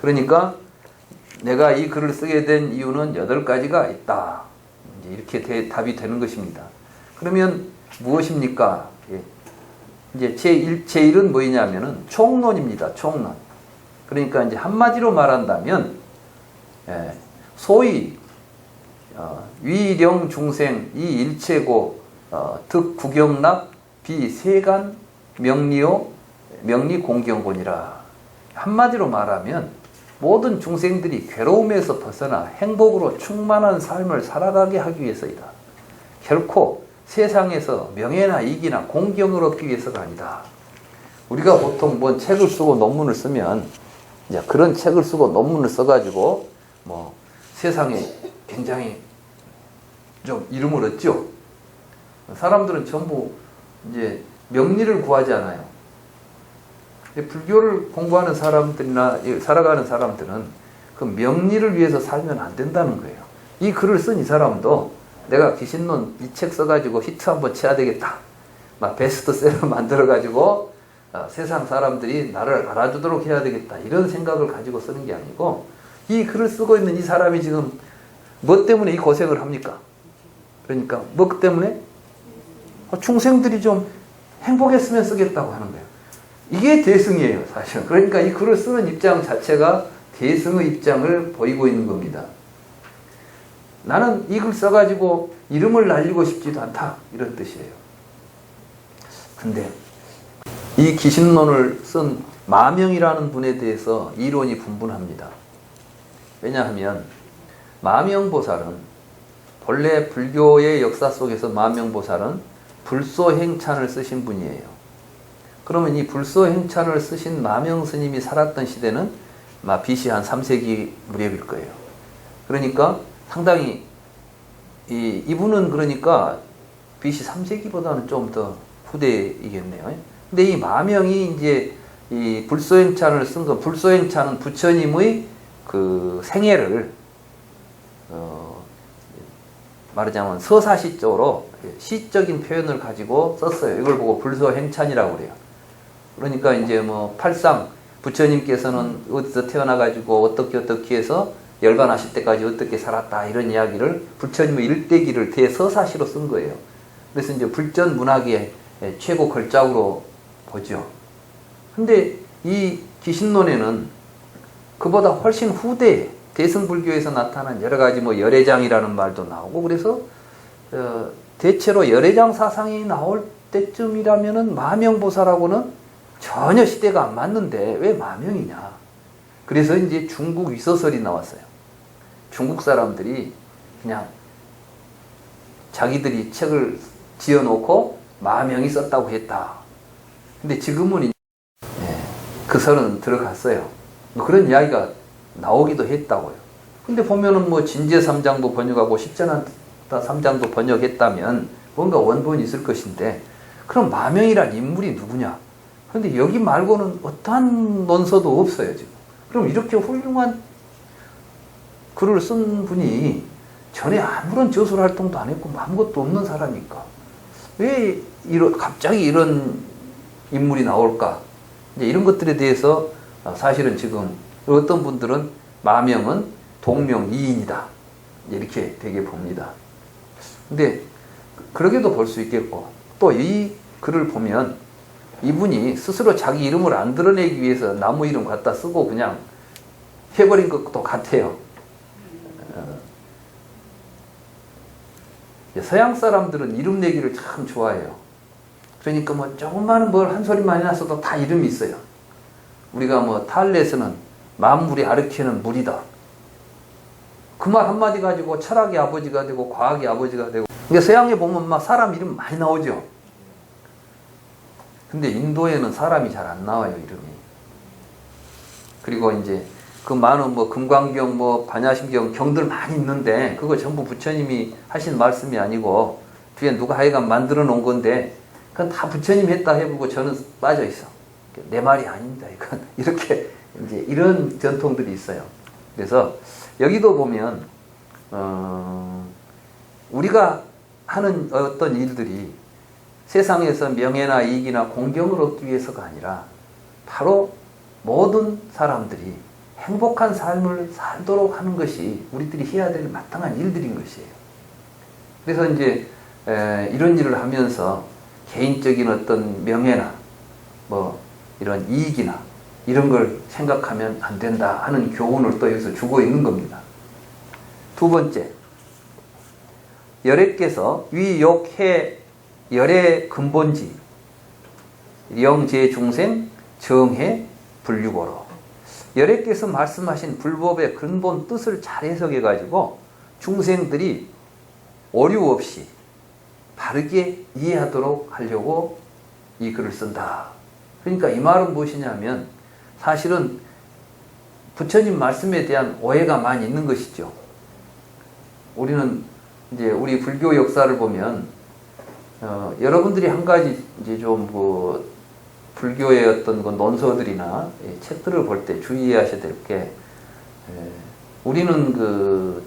그러니까 내가 이 글을 쓰게 된 이유는 8가지가 있다. 이렇게 답이 되는 것입니다. 그러면 무엇입니까? 이제 제1은 뭐냐면은 총론입니다. 총론. 그러니까 이제 한마디로 말한다면, 소위 위령 중생 이 일체고 득구경락 비세간 명리요 명리공경본이라. 한마디로 말하면 모든 중생들이 괴로움에서 벗어나 행복으로 충만한 삶을 살아가게 하기 위해서이다. 결코 세상에서 명예나 이익이나 공경을 얻기 위해서가 아니다. 우리가 보통 뭔 책을 쓰고 논문을 쓰면 이제 그런 책을 쓰고 논문을 써가지고 뭐 세상에 굉장히 좀 이름을 얻죠. 사람들은 전부 이제 명리를 구하지 않아요. 불교를 공부하는 사람들이나 살아가는 사람들은 그 명리를 위해서 살면 안 된다는 거예요. 이 글을 쓴 이 사람도 내가 귀신론 이 책 써가지고 히트 한번 쳐야 되겠다. 막 베스트셀러 만들어가지고 세상 사람들이 나를 알아주도록 해야 되겠다. 이런 생각을 가지고 쓰는 게 아니고 이 글을 쓰고 있는 이 사람이 지금 뭐 때문에 이 고생을 합니까? 그러니까 뭐 때문에? 중생들이 좀 행복했으면 쓰겠다고 하는 거예요. 이게 대승이에요, 사실은. 그러니까 이 글을 쓰는 입장 자체가 대승의 입장을 보이고 있는 겁니다. 나는 이 글 써가지고 이름을 날리고 싶지도 않다. 이런 뜻이에요. 근데 이 기신론을 쓴 마명이라는 분에 대해서 이론이 분분합니다. 왜냐하면 마명보살은 본래 불교의 역사 속에서 마명보살은 불소행찬을 쓰신 분이에요. 그러면 이 불소행찬을 쓰신 마명스님이 살았던 시대는 BC 한 3세기 무렵일 거예요. 그러니까 상당히 이분은 그러니까 BC 3세기보다는 좀 더 후대이겠네요. 근데 이 마명이 이제 이 불소행찬을 쓴 거, 불소행찬은 부처님의 그 생애를 말하자면 서사시적으로 시적인 표현을 가지고 썼어요. 이걸 보고 불소행찬이라고 그래요. 그러니까 이제 뭐 팔상 부처님께서는 어디서 태어나가지고 어떻게 해서 열반하실 때까지 어떻게 살았다 이런 이야기를 부처님의 일대기를 대서사시로 쓴 거예요. 그래서 이제 불전 문학의 최고 걸작으로 보죠. 근데 이 기신론에는 그보다 훨씬 후대 대승불교에서 나타난 여러 가지 뭐 열애장이라는 말도 나오고 그래서 대체로 열애장 사상이 나올 때쯤이라면은 마명보살하고는 전혀 시대가 안 맞는데 왜 마명이냐. 그래서 이제 중국 위서설이 나왔어요. 중국 사람들이 그냥 자기들이 책을 지어놓고 마명이 썼다고 했다. 근데 지금은 그 설은 들어갔어요. 그런 이야기가 나오기도 했다고요. 근데 보면은 뭐 진제3장도 번역하고 십전한타 3장도 번역했다면 뭔가 원본이 있을 것인데 그럼 마명이란 인물이 누구냐? 근데 여기 말고는 어떠한 논서도 없어요, 지금. 그럼 이렇게 훌륭한 글을 쓴 분이 전에 아무런 저술 활동도 안 했고 아무것도 없는 사람이니까 왜 갑자기 이런 인물이 나올까? 이제 이런 것들에 대해서 사실은 지금 어떤 분들은 마명은 동명이인이다. 이렇게 되게 봅니다. 근데 그러게도 볼 수 있겠고 또 이 글을 보면 이분이 스스로 자기 이름을 안 드러내기 위해서 나무 이름 갖다 쓰고 그냥 해버린 것도 같아요. 서양 사람들은 이름 내기를 참 좋아해요. 그러니까 뭐 조금만 뭘 한 소리 많이 났어도 다 이름이 있어요. 우리가 뭐 탈레에서는 만물이 아르케는 물이다. 그 말 한마디 가지고 철학의 아버지가 되고 과학의 아버지가 되고. 그러니까 서양에 보면 막 사람 이름 많이 나오죠. 근데 인도에는 사람이 잘 안 나와요, 이름이. 그리고 이제 그 많은 뭐 금강경, 뭐 반야심경 경들 많이 있는데 그거 전부 부처님이 하신 말씀이 아니고 뒤에 누가 하여간 만들어 놓은 건데 그건 다 부처님 했다 해보고 저는 빠져 있어. 내 말이 아닙니다. 이건 이렇게 이제 이런 전통들이 있어요. 그래서 여기도 보면 우리가 하는 어떤 일들이 세상에서 명예나 이익이나 공경을 얻기 위해서가 아니라 바로 모든 사람들이 행복한 삶을 살도록 하는 것이 우리들이 해야 될 마땅한 일들인 것이에요. 그래서 이제 이런 일을 하면서 개인적인 어떤 명예나 뭐 이런 이익이나 이런 걸 생각하면 안 된다 하는 교훈을 또 여기서 주고 있는 겁니다. 두 번째, 열애께서 위욕해 열의 근본지 영재중생 정해 불유고로 열애께서 말씀하신 불법의 근본 뜻을 잘 해석해 가지고 중생들이 오류 없이 바르게 이해하도록 하려고 이 글을 쓴다. 그러니까 이 말은 무엇이냐면 사실은 부처님 말씀에 대한 오해가 많이 있는 것이죠. 우리는 이제 우리 불교 역사를 보면 여러분들이 한 가지 이제 좀 불교의 어떤 그 논서들이나 책들을 볼 때 주의하셔야 될 게 우리는 그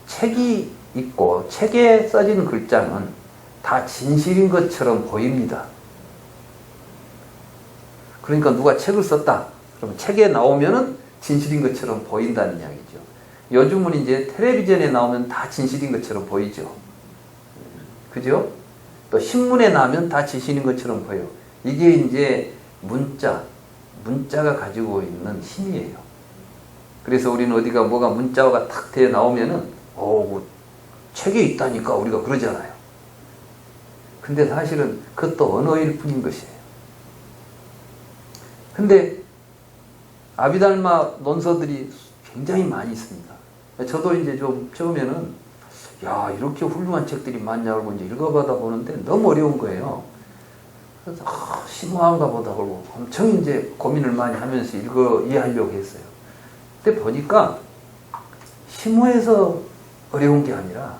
책이 있고 책에 써진 글자는 다 진실인 것처럼 보입니다. 그러니까 누가 책을 썼다. 그러면 책에 나오면은 진실인 것처럼 보인다는 이야기죠. 요즘은 이제 텔레비전에 나오면 다 진실인 것처럼 보이죠. 그죠? 또 신문에 나오면 다 진실인 것처럼 보여요. 이게 이제 문자가 가지고 있는 힘이에요. 그래서 우리는 어디가 뭐가 문자가 탁 되어 나오면은 책에 있다니까 우리가 그러잖아요. 근데 사실은 그것도 언어일 뿐인 것이에요. 근데 아비달마 논서들이 굉장히 많이 있습니다. 저도 이제 좀 처음에는 이렇게 훌륭한 책들이 많냐고 이제 읽어보다 보는데 너무 어려운 거예요. 그래서 심오한가 보다 그러고 엄청 이제 고민을 많이 하면서 이해하려고 했어요. 근데 보니까 심오해서 어려운 게 아니라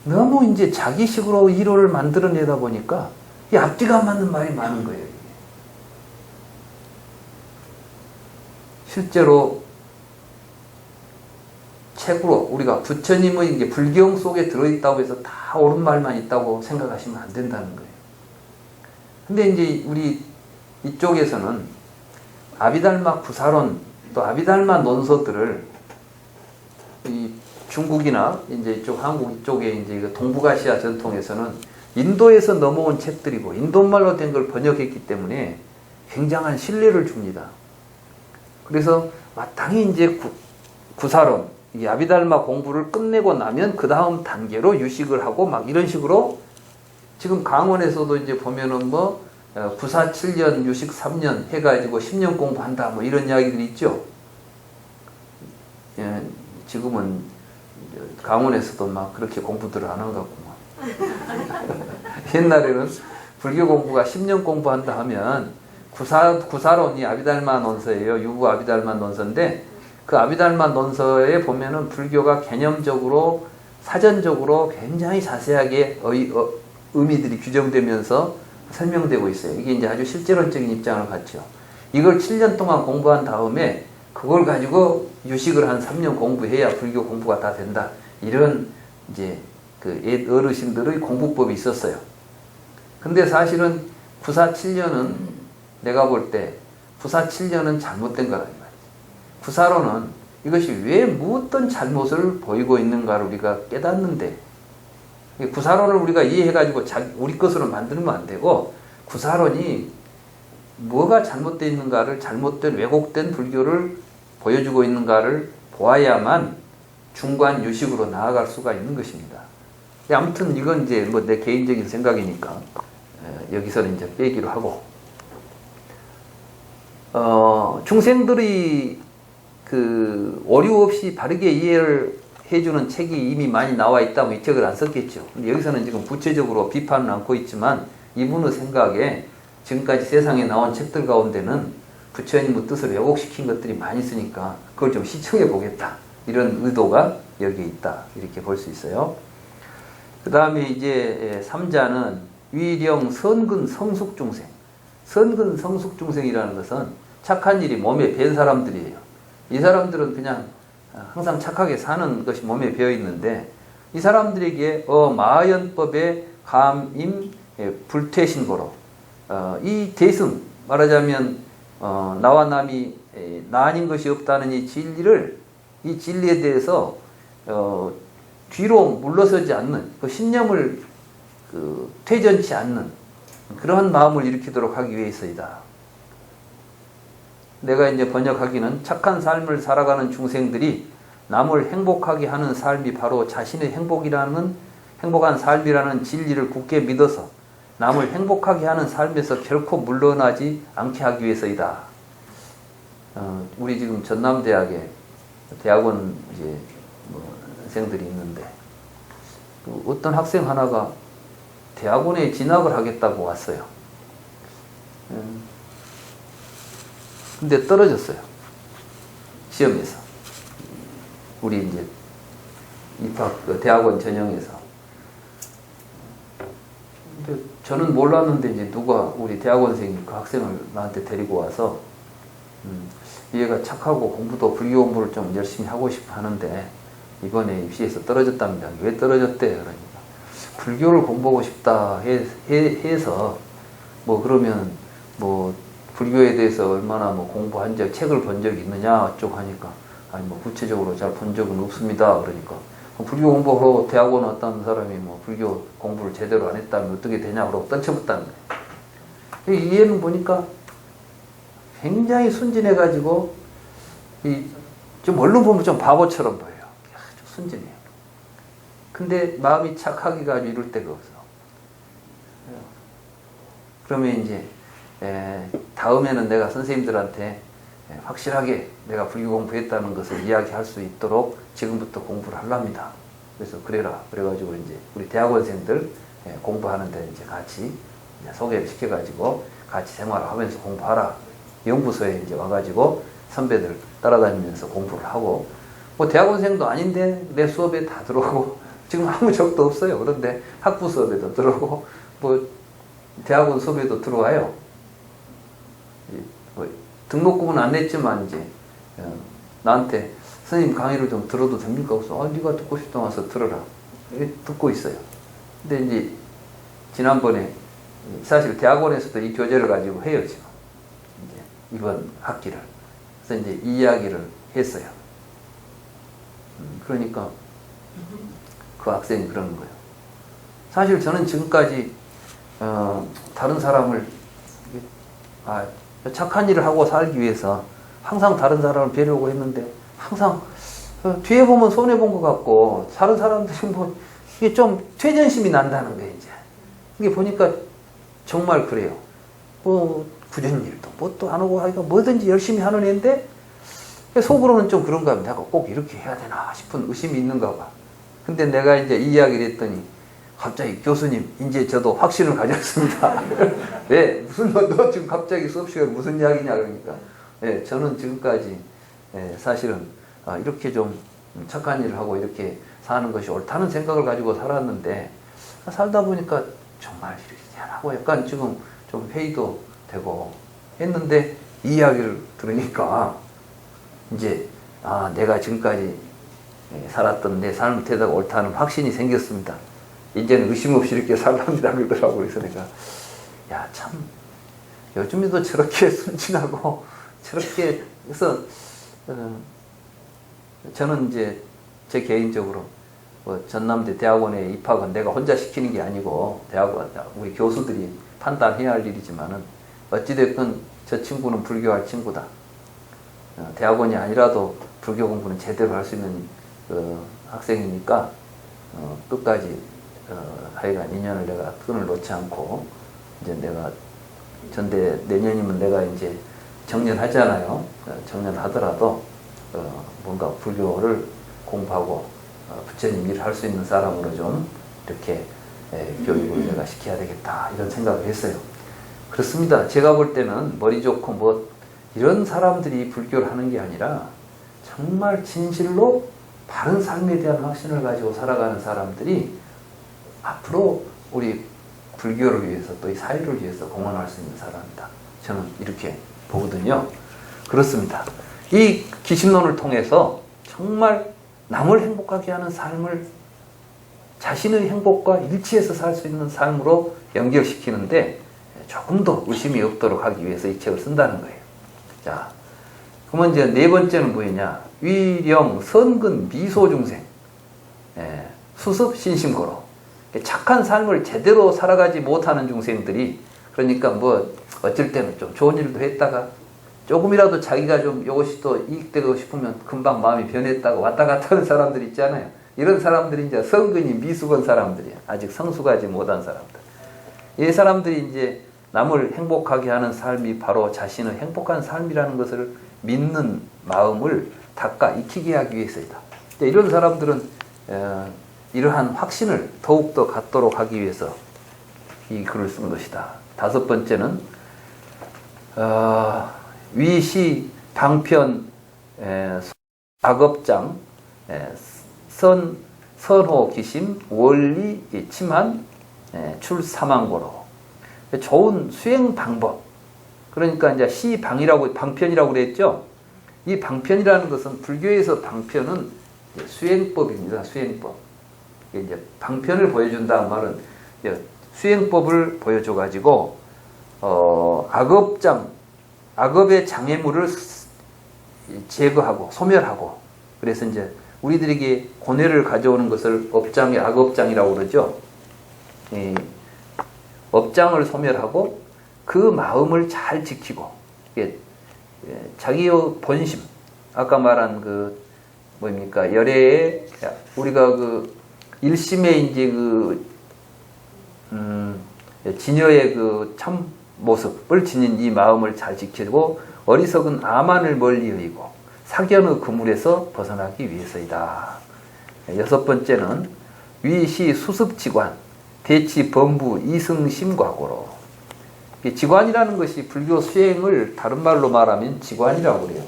너무 이제 자기식으로 이론을 만들어내다 보니까 이 앞뒤가 안 맞는 말이 많은 거예요. 이게. 실제로 책으로 우리가 부처님의 이제 불경 속에 들어있다고 해서 다 옳은 말만 있다고 생각하시면 안 된다는 거예요. 근데 이제 우리 이쪽에서는 아비달마 구사론 또 아비달마 논서들을 이 중국이나 이제 이쪽 한국 이쪽에 이제 동북아시아 전통에서는 인도에서 넘어온 책들이고 인도말로 된 걸 번역했기 때문에 굉장한 신뢰를 줍니다. 그래서 마땅히 이제 구사론, 이 아비달마 공부를 끝내고 나면 그 다음 단계로 유식을 하고 막 이런 식으로 지금 강원에서도 이제 보면은 구사 7년, 유식 3년 해가지고 10년 공부한다 이런 이야기들이 있죠. 예, 지금은 강원에서도 막 그렇게 공부들을 안 한 것 같구만. 옛날에는 불교 공부가 10년 공부한다 하면 구사론이 아비달마 논서예요. 유부 아비달마 논서인데 그 아비달마 논서에 보면은 불교가 개념적으로 사전적으로 굉장히 자세하게 의미들이 규정되면서 설명되고 있어요. 이게 이제 아주 실제론적인 입장을 갖죠. 이걸 7년 동안 공부한 다음에 그걸 가지고 유식을 한 3년 공부해야 불교 공부가 다 된다. 이런 이제 그 옛 어르신들의 공부법이 있었어요. 근데 사실은 구사 7년은 내가 볼 때 구사 7년은 잘못된 거라 이 말이지. 구사로는 이것이 왜 무엇떤 잘못을 보이고 있는가를 우리가 깨닫는데 구사론을 우리가 이해해가지고 우리 것으로 만들면 안 되고 구사론이 뭐가 잘못되어 있는가를 잘못된 왜곡된 불교를 보여주고 있는가를 보아야만 중관 유식으로 나아갈 수가 있는 것입니다. 아무튼 이건 이제 내 개인적인 생각이니까 여기서는 이제 빼기로 하고 중생들이 그 오류 없이 바르게 이해를 해주는 책이 이미 많이 나와 있다면 이 책을 안 썼겠죠. 근데 여기서는 지금 구체적으로 비판은 않고 있지만 이분의 생각에 지금까지 세상에 나온 책들 가운데는 부처님의 뜻을 왜곡시킨 것들이 많이 있으니까 그걸 좀 시청해 보겠다. 이런 의도가 여기에 있다. 이렇게 볼 수 있어요. 그 다음에 이제 3자는 위령 선근 성숙 중생. 선근 성숙 중생이라는 것은 착한 일이 몸에 밴 사람들이에요. 이 사람들은 그냥 항상 착하게 사는 것이 몸에 배어 있는데 이 사람들에게 마하연법의 감임 불퇴신고로 이 대승 말하자면 나와 남이 나 아닌 것이 없다는 이 진리에 대해서 뒤로 물러서지 않는 그 신념을 퇴전치 않는 그러한 마음을 일으키도록 하기 위해서이다. 내가 이제 번역하기는 착한 삶을 살아가는 중생들이 남을 행복하게 하는 삶이 바로 자신의 행복한 삶이라는 진리를 굳게 믿어서 남을 행복하게 하는 삶에서 결코 물러나지 않게 하기 위해서이다. 우리 지금 전남대학에 대학원 이제 학생들이 있는데 어떤 학생 하나가 대학원에 진학을 하겠다고 왔어요. 근데 떨어졌어요. 시험에서. 우리 이제 입학 대학원 전형에서. 근데 저는 몰랐는데 이제 누가 우리 대학원생이 그 학생을 나한테 데리고 와서 얘가 착하고 공부도 불교 공부를 좀 열심히 하고 싶어 하는데 이번에 입시에서 떨어졌답니다. 왜 떨어졌대? 그러니까 불교를 공부하고 싶다 해서 뭐 그러면 뭐 불교에 대해서 얼마나 뭐 공부한 적, 책을 본 적이 있느냐 어쩌고 하니까 아니 뭐 구체적으로 잘 본 적은 없습니다. 그러니까 불교 공부하러 대학원 왔다는 사람이 뭐 불교 공부를 제대로 안 했다면 어떻게 되냐고 떠쳐붙다는 거예요. 이 얘는 보니까 굉장히 순진해가지고 좀 얼른 보면 좀 바보처럼 보여요. 아주 순진해요. 근데 마음이 착하기가 아주 이룰 데가 없어. 그러면 이제 다음에는 내가 선생님들한테 확실하게 내가 불교 공부했다는 것을 이야기할 수 있도록 지금부터 공부를 하랍니다. 그래서 그래라. 그래가지고 이제 우리 대학원생들 공부하는데 이제 같이 소개를 시켜가지고 같이 생활을 하면서 공부하라. 연구소에 이제 와가지고 선배들 따라다니면서 공부를 하고 뭐 대학원생도 아닌데 내 수업에 다 들어오고 지금 아무 적도 없어요. 그런데 학부 수업에도 들어오고 뭐 대학원 수업에도 들어와요. 뭐 등록금은 안 냈지만 이제 나한테 선생님 강의를 좀 들어도 됩니까? 그래서 네가 듣고 싶다 와서 들어라. 듣고 있어요. 근데 이제 지난번에 사실 대학원에서도 이 교재를 가지고 해요 지금 이제 이번 학기를. 그래서 이제 이 이야기를 했어요. 그러니까 그 학생이 그러는 거예요. 사실 저는 지금까지 다른 사람을 착한 일을 하고 살기 위해서 항상 다른 사람을 배려하고 했는데 항상 뒤에 보면 손해본 것 같고 다른 사람들이 뭐 이게 좀 퇴전심이 난다는 거예요. 이제 이게 보니까 정말 그래요. 뭐 굳은 일도 뭐 또 안 하고 하니까 뭐든지 열심히 하는 애인데 속으로는 좀 그런가 봐. 내가 꼭 이렇게 해야 되나 싶은 의심이 있는가 봐. 근데 내가 이제 이 이야기를 했더니 갑자기 교수님 이제 저도 확신을 가졌습니다. 왜? 무슨 너 지금 갑자기 수업 시간에 무슨 이야기냐 그러니까 예, 저는 지금까지 사실은 이렇게 좀 착한 일을 하고 이렇게 사는 것이 옳다는 생각을 가지고 살았는데 살다 보니까 정말 이렇게 잘하고 약간 지금 좀 회의도 되고 했는데 이 이야기를 들으니까 이제 내가 지금까지 살았던 내 삶의 태도가 옳다는 확신이 생겼습니다. 이제는 의심 없이 이렇게 살랍니다 그러더라고요. 그래서 내가 야 참 요즘에도 저렇게 순진하고 저렇게 해서 저는 이제 제 개인적으로 뭐 전남대 대학원에 입학은 내가 혼자 시키는 게 아니고 대학원 우리 교수들이 판단해야 할 일이지만은 어찌됐든 저 친구는 불교할 친구다. 대학원이 아니라도 불교 공부는 제대로 할 수 있는 학생이니까 끝까지 하여간 인연을 내가 끈을 놓지 않고 이제 내가 전대 내년이면 내가 이제 정년하잖아요. 정년하더라도 뭔가 불교를 공부하고 부처님 일을 할 수 있는 사람으로 좀 이렇게 교육을 내가 시켜야 되겠다 이런 생각을 했어요. 그렇습니다. 제가 볼 때는 머리 좋고 뭐 이런 사람들이 불교를 하는 게 아니라 정말 진실로 바른 삶에 대한 확신을 가지고 살아가는 사람들이 앞으로 우리 불교를 위해서 또 이 사회를 위해서 공헌할 수 있는 사람이다. 저는 이렇게 보거든요. 그렇습니다. 이 기심론을 통해서 정말 남을 행복하게 하는 삶을 자신의 행복과 일치해서 살 수 있는 삶으로 연결시키는데 조금 더 의심이 없도록 하기 위해서 이 책을 쓴다는 거예요. 자, 그러면 이제 네 번째는 뭐냐? 위령, 선근, 미소 중생. 수습, 신심고로. 착한 삶을 제대로 살아가지 못하는 중생들이 그러니까 뭐 어쩔 때는 좀 좋은 일도 했다가 조금이라도 자기가 좀 이것이 또 이익되고 싶으면 금방 마음이 변했다가 왔다 갔다 하는 사람들 있잖아요. 이런 사람들이 이제 성근이 미숙한 사람들이야. 아직 성숙하지 못한 사람들. 이 사람들이 이제 남을 행복하게 하는 삶이 바로 자신의 행복한 삶이라는 것을 믿는 마음을 닦아 익히게 하기 위해서이다. 이런 사람들은 이러한 확신을 더욱더 갖도록 하기 위해서 이 글을 쓴 것이다. 다섯 번째는 위시 방편 악업장 선호 기심 원리 침한 출사망고로 좋은 수행 방법. 그러니까 이제 방편이라고 그랬죠. 이 방편이라는 것은 불교에서 방편은 수행법입니다. 수행법. 이제 방편을 보여준다는 말은 수행법을 보여줘가지고 악업의 장애물을 제거하고 소멸하고, 그래서 이제 우리들에게 고뇌를 가져오는 것을 악업장이라고 그러죠. 업장을 소멸하고 그 마음을 잘 지키고, 자기의 본심, 아까 말한 열애에 우리가 일심에 이제 진여의 참 모습을 지닌 이 마음을 잘 지키고 어리석은 아만을 멀리 여의고 사견의 그물에서 벗어나기 위해서이다. 여섯 번째는 위시 수습지관 대치 범부 이승심과고로. 지관이라는 것이 불교 수행을 다른 말로 말하면 지관이라고 그래요.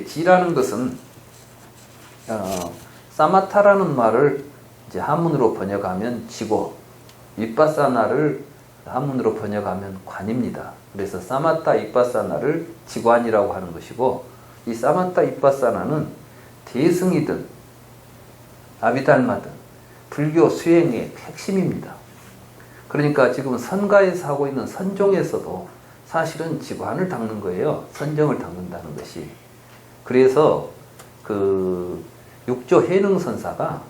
지라는 것은 사마타라는 말을 이제 한문으로 번역하면 지고, 윗바사나를 한문으로 번역하면 관입니다. 그래서 사마타 윗바사나를 지관이라고 하는 것이고, 이 사마타 윗바사나는 대승이든 아비달마든 불교 수행의 핵심입니다. 그러니까 지금 선가에서 하고 있는 선종에서도 사실은 지관을 닦는 거예요. 선정을 닦는다는 것이. 그래서 육조 해능선사가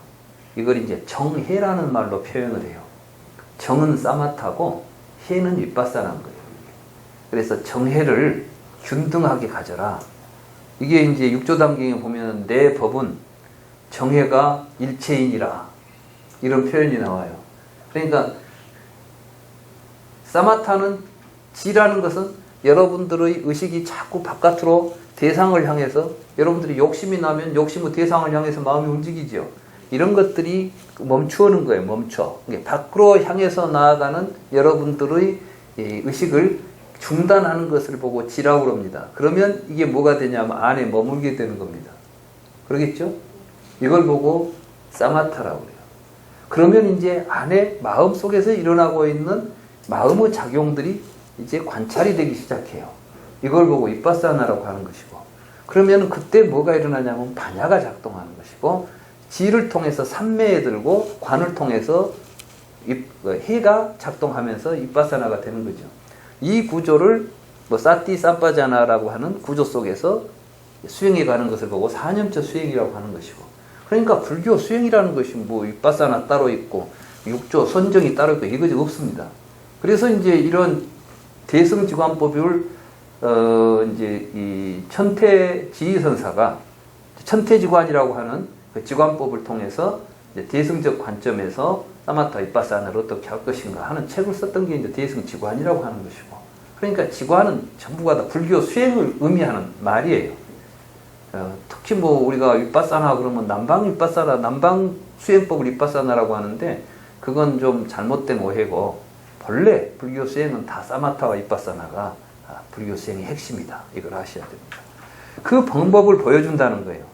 이걸 이제 정해라는 말로 표현을 해요. 정은 사마타고 해는 윗바사나인 거예요. 그래서 정해를 균등하게 가져라. 이게 이제 육조담경에 보면 내 법은 정해가 일체이니라, 이런 표현이 나와요. 그러니까 사마타는 지라는 것은 여러분들의 의식이 자꾸 바깥으로 대상을 향해서, 여러분들이 욕심이 나면 욕심의 대상을 향해서 마음이 움직이죠. 이런 것들이 멈추는 거예요. 멈춰. 밖으로 향해서 나아가는 여러분들의 의식을 중단하는 것을 보고 지라고 합니다. 그러면 이게 뭐가 되냐면 안에 머물게 되는 겁니다. 그러겠죠? 이걸 보고 사마타라고 그래요. 그러면 이제 안에 마음 속에서 일어나고 있는 마음의 작용들이 이제 관찰이 되기 시작해요. 이걸 보고 윗바사나라고 하는 것이고, 그러면 그때 뭐가 일어나냐면 반야가 작동하는 것이고, 지를 통해서 삼매에 들고 관을 통해서 해가 작동하면서 윗바사나가 되는 거죠. 이 구조를 사티 삼바자나라고 하는 구조 속에서 수행해 가는 것을 보고 사념처 수행이라고 하는 것이고, 그러니까 불교 수행이라는 것이 윗바사나 따로 있고 육조 선정이 따로 있고 이것이 없습니다. 그래서 이제 이런 대승지관법을 이제 이 천태지휘선사가 천태지관이라고 하는 그 지관법을 통해서 이제 대승적 관점에서 사마타 윗바사나를 어떻게 할 것인가 하는 책을 썼던 게 이제 대승지관이라고 하는 것이고, 그러니까 지관은 전부가 다 불교 수행을 의미하는 말이에요. 특히 우리가 윗바사나 그러면 남방 윗바사나, 남방 수행법을 윗바사나라고 하는데 그건 좀 잘못된 오해고, 본래 불교 수행은 다 사마타와 윗바사나가 불교 수행의 핵심이다. 이걸 아셔야 됩니다. 그 방법을 보여준다는 거예요.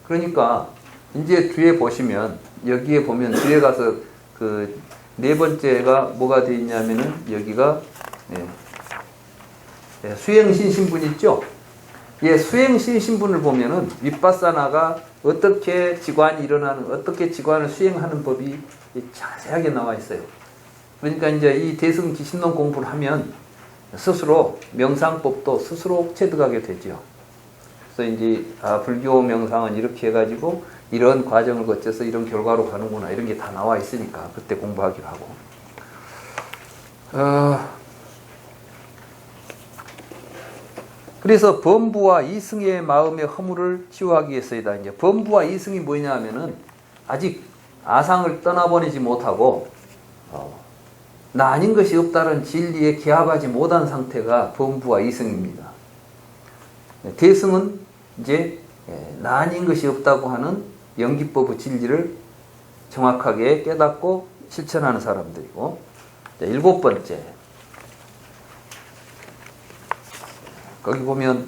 그러니까 이제 뒤에 보시면, 여기에 보면 뒤에 가서 네 번째가 뭐가 되어 있냐면은 여기가 수행신신분 있죠? 수행신신분을 보면은 윗바사나가 어떻게 지관이 일어나는, 어떻게 지관을 수행하는 법이 자세하게 나와 있어요. 그러니까 이제 이 대승지신론 공부를 하면 스스로 명상법도 스스로 체득하게 되죠. 그래서 이제 불교 명상은 이렇게 해가지고 이런 과정을 거쳐서 이런 결과로 가는구나, 이런 게 다 나와 있으니까 그때 공부하기로 하고. 그래서 범부와 이승의 마음의 허물을 치유하기 위해서이다. 이제 범부와 이승이 뭐냐 하면은 아직 아상을 떠나보내지 못하고 나 아닌 것이 없다는 진리에 기합하지 못한 상태가 범부와 이승입니다. 대승은 이제 나 아닌 것이 없다고 하는 영기법의 진리를 정확하게 깨닫고 실천하는 사람들이고, 자, 7번째. 거기 보면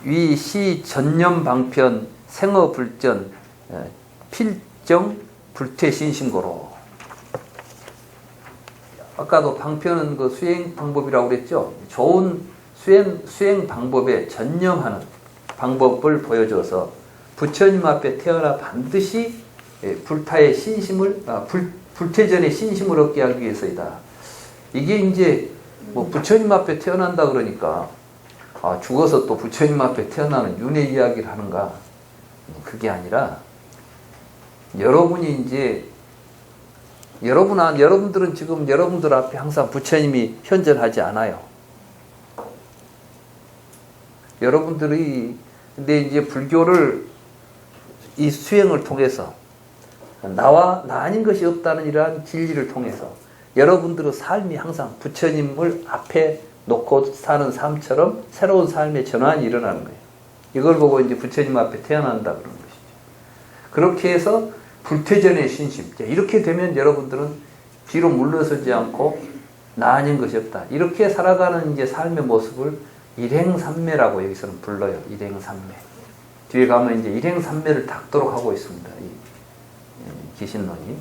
위시 전념 방편 생어 불전 필정 불퇴신신고로. 아까도 방편은 그 수행 방법이라고 그랬죠. 좋은 수행 방법에 전념하는 방법을 보여줘서 부처님 앞에 태어나 반드시 불타의 신심을 불퇴전의 신심을 얻게 하기 위해서이다. 이게 이제 뭐 부처님 앞에 태어난다 그러니까 죽어서 또 부처님 앞에 태어나는 윤회 이야기를 하는가? 그게 아니라 여러분이 이제 여러분들은 지금 여러분들 앞에 항상 부처님이 현존하지 않아요. 여러분들이 근데 이제 불교를 이 수행을 통해서 나 아닌 것이 없다는 이러한 진리를 통해서 여러분들의 삶이 항상 부처님을 앞에 놓고 사는 삶처럼 새로운 삶의 전환이 일어나는 거예요. 이걸 보고 이제 부처님 앞에 태어난다 그런 것이죠. 그렇게 해서 불퇴전의 신심. 이렇게 되면 여러분들은 뒤로 물러서지 않고 나 아닌 것이 없다. 이렇게 살아가는 이제 삶의 모습을 일행삼매라고 여기서는 불러요. 일행삼매. 뒤에 가면 이제 일행삼매를 닦도록 하고 있습니다. 이 기신론이.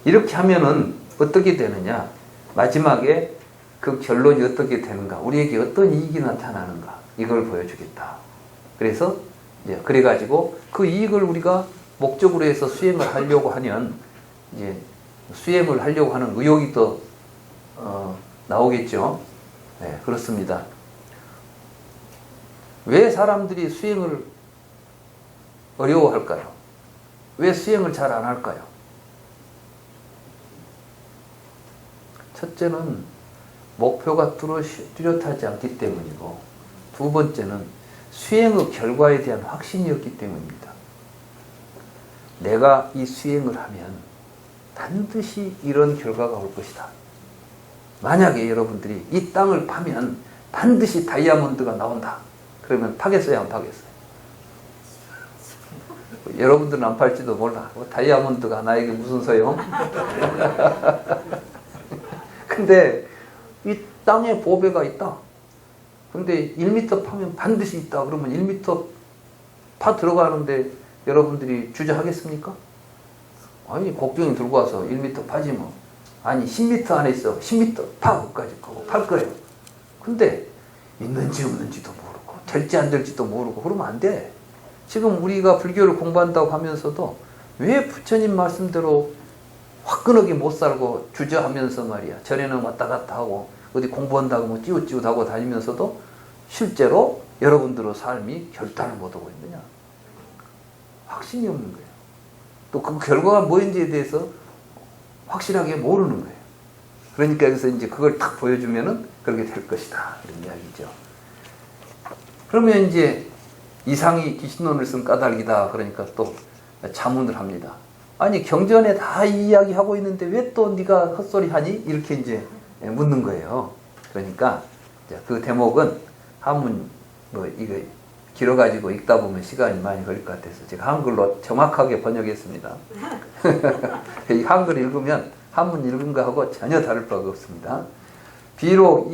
이렇게 하면은 어떻게 되느냐? 마지막에 그 결론이 어떻게 되는가? 우리에게 어떤 이익이 나타나는가? 이걸 보여주겠다. 그래서 이제 그래가지고 그 이익을 우리가 목적으로 해서 수행을 하려고 하면 이제 수행을 하려고 하는 의욕이 또 나오겠죠. 네, 그렇습니다. 왜 사람들이 수행을 어려워할까요? 왜 수행을 잘 안 할까요? 첫째는 목표가 뚜렷하지 않기 때문이고, 두 번째는 수행의 결과에 대한 확신이 없기 때문입니다. 내가 이 수행을 하면 반드시 이런 결과가 올 것이다. 만약에 여러분들이 이 땅을 파면 반드시 다이아몬드가 나온다. 그러면 파겠어요, 안 파겠어요? 여러분들은 안 팔지도 몰라. 다이아몬드가 나에게 무슨 소용? 근데 이 땅에 보배가 있다. 근데 1m 파면 반드시 있다. 그러면 1m 파 들어가는데 여러분들이 주저하겠습니까? 아니, 곡괭이 들고 와서 1m 파지 뭐. 아니, 10m 안에 있어. 10m 파! 그까지 팔 거예요. 근데 있는지 없는지도 모르고 될지 안 될지도 모르고 그러면 안 돼. 지금 우리가 불교를 공부한다고 하면서도 왜 부처님 말씀대로 화끈하게 못 살고 주저하면서 말이야. 전에는 왔다 갔다 하고 어디 공부한다고 뭐 찌웃찌웃하고 다니면서도 실제로 여러분들의 삶이 결단을 못하고 있느냐. 확신이 없는 거예요. 또 그 결과가 뭐인지에 대해서 확실하게 모르는 거예요. 그러니까 여기서 이제 그걸 딱 보여주면은 그렇게 될 것이다. 이런 이야기죠. 그러면 이제 이상이 기신론을 쓴 까닭이다. 그러니까 또 자문을 합니다. 아니, 경전에 다 이야기하고 있는데 왜 또 네가 헛소리 하니? 이렇게 이제 묻는 거예요. 그러니까 그 대목은 한문 뭐 이거 길어가지고 읽다 보면 시간이 많이 걸릴 것 같아서 제가 한글로 정확하게 번역했습니다. 이 한글 읽으면 한문 읽은 거하고 전혀 다를 바가 없습니다. 비록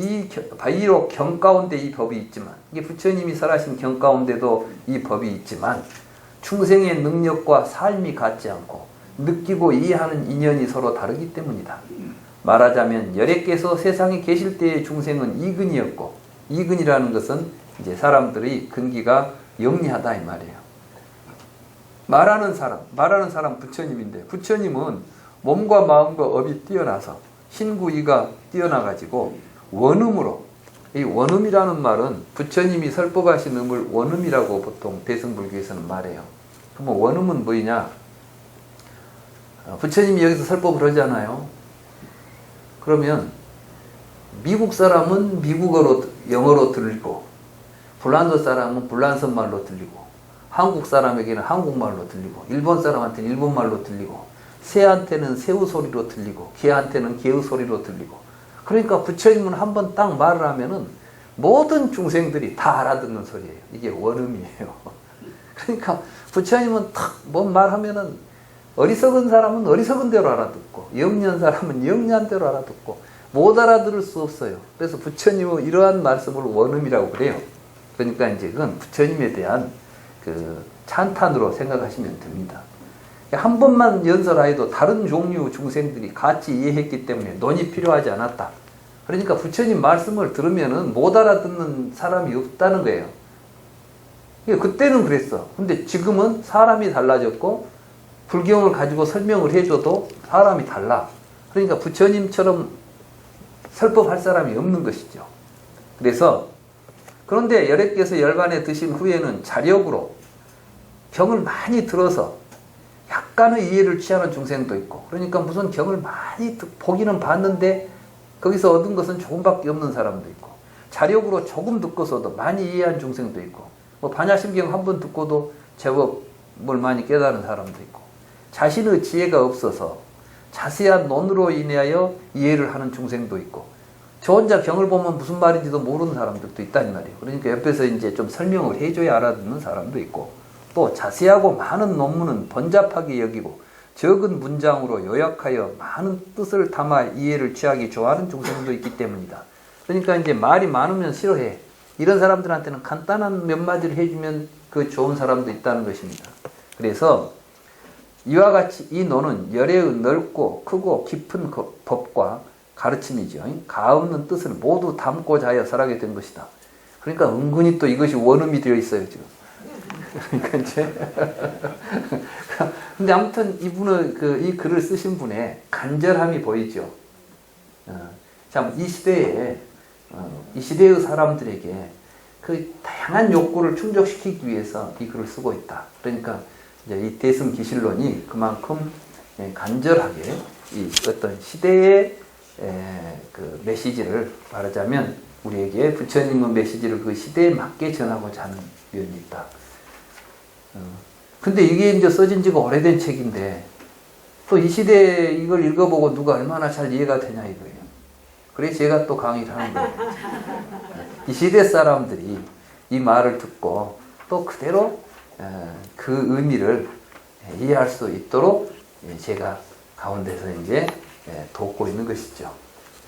경 가운데 이 법이 있지만, 이게 부처님이 설하신 경 가운데도 이 법이 있지만 충생의 능력과 삶이 같지 않고 느끼고 이해하는 인연이 서로 다르기 때문이다. 말하자면 열애께서 세상에 계실 때의 중생은 이근이었고, 이근이라는 것은 이제 사람들의 근기가 영리하다 이 말이에요. 말하는 사람 부처님인데, 부처님은 몸과 마음과 업이 뛰어나서 신구이가 뛰어나가지고 원음으로, 이 원음이라는 말은 부처님이 설법하신 음을 원음이라고 보통 대승불교에서는 말해요. 그럼 원음은 뭐냐? 부처님이 여기서 설법을 하잖아요. 그러면 미국 사람은 미국어로 영어로 들리고, 불란서 사람은 불란서 말로 들리고, 한국 사람에게는 한국말로 들리고, 일본 사람한테는 일본말로 들리고, 새한테는 새우 소리로 들리고, 개한테는 개우 소리로 들리고. 그러니까 부처님은 한번 딱 말을 하면은 모든 중생들이 다 알아듣는 소리예요. 이게 원음이에요. 그러니까 부처님은 탁 뭔 말하면은 어리석은 사람은 어리석은 대로 알아듣고 영리한 사람은 영리한 대로 알아듣고 못 알아들을 수 없어요. 그래서 부처님은 이러한 말씀을 원음이라고 그래요. 그러니까 이제 그건 부처님에 대한 그 찬탄으로 생각하시면 됩니다. 한 번만 연설하여도 다른 종류 중생들이 같이 이해했기 때문에 논이 필요하지 않았다. 그러니까 부처님 말씀을 들으면은 못 알아듣는 사람이 없다는 거예요. 그때는 그랬어. 근데 지금은 사람이 달라졌고 불경을 가지고 설명을 해줘도 사람이 달라. 그러니까 부처님처럼 설법할 사람이 없는 것이죠. 그래서 그런데 열애께서 열반에 드신 후에는 자력으로 경을 많이 들어서 약간의 이해를 취하는 중생도 있고, 그러니까 무슨 경을 많이 보기는 봤는데 거기서 얻은 것은 조금밖에 없는 사람도 있고, 자력으로 조금 듣고서도 많이 이해한 중생도 있고, 뭐 반야심경 한 번 듣고도 제법 뭘 많이 깨달은 사람도 있고, 자신의 지혜가 없어서 자세한 논으로 인하여 이해를 하는 중생도 있고, 저 혼자 경을 보면 무슨 말인지도 모르는 사람들도 있단 말이에요. 그러니까 옆에서 이제 좀 설명을 해줘야 알아듣는 사람도 있고, 또 자세하고 많은 논문은 번잡하게 여기고 적은 문장으로 요약하여 많은 뜻을 담아 이해를 취하기 좋아하는 중생도 있기 때문이다. 그러니까 이제 말이 많으면 싫어해. 이런 사람들한테는 간단한 몇 마디를 해주면 그 좋은 사람도 있다는 것입니다. 그래서 이와 같이 이 논은 열애의 넓고 크고 깊은 법과 가르침이죠. 가없는 뜻을 모두 담고자 하여 설하게 된 것이다. 그러니까 은근히 또 이것이 원음이 되어 있어요, 지금. 그러니까 이제 근데 아무튼 이분은 이 글을 쓰신 분의 간절함이 보이죠. 참 이 시대에 이 시대의 사람들에게 그 다양한 욕구를 충족시키기 위해서 이 글을 쓰고 있다. 그러니까 이제 이 대승기실론이 그만큼 간절하게 이 어떤 시대의 그 메시지를 말하자면 우리에게 부처님의 메시지를 그 시대에 맞게 전하고자 하는 면이 있다. 근데 이게 이제 써진 지가 오래된 책인데 또 이 시대에 이걸 읽어보고 누가 얼마나 잘 이해가 되냐 이거예요. 그래서 제가 또 강의를 하는 거예요. 이 시대 사람들이 이 말을 듣고 또 그대로 그 의미를 이해할 수 있도록 제가 가운데서 이제 돕고 있는 것이죠.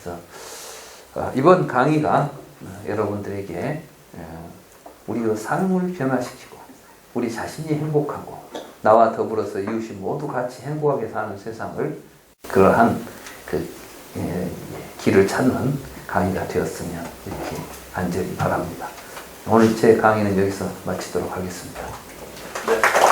그래서 이번 강의가 여러분들에게 우리의 삶을 변화시키고 우리 자신이 행복하고 나와 더불어서 이웃이 모두 같이 행복하게 사는 세상을 그러한 그 길을 찾는 강의가 되었으면 이렇게 간절히 바랍니다. 오늘 제 강의는 여기서 마치도록 하겠습니다. 네.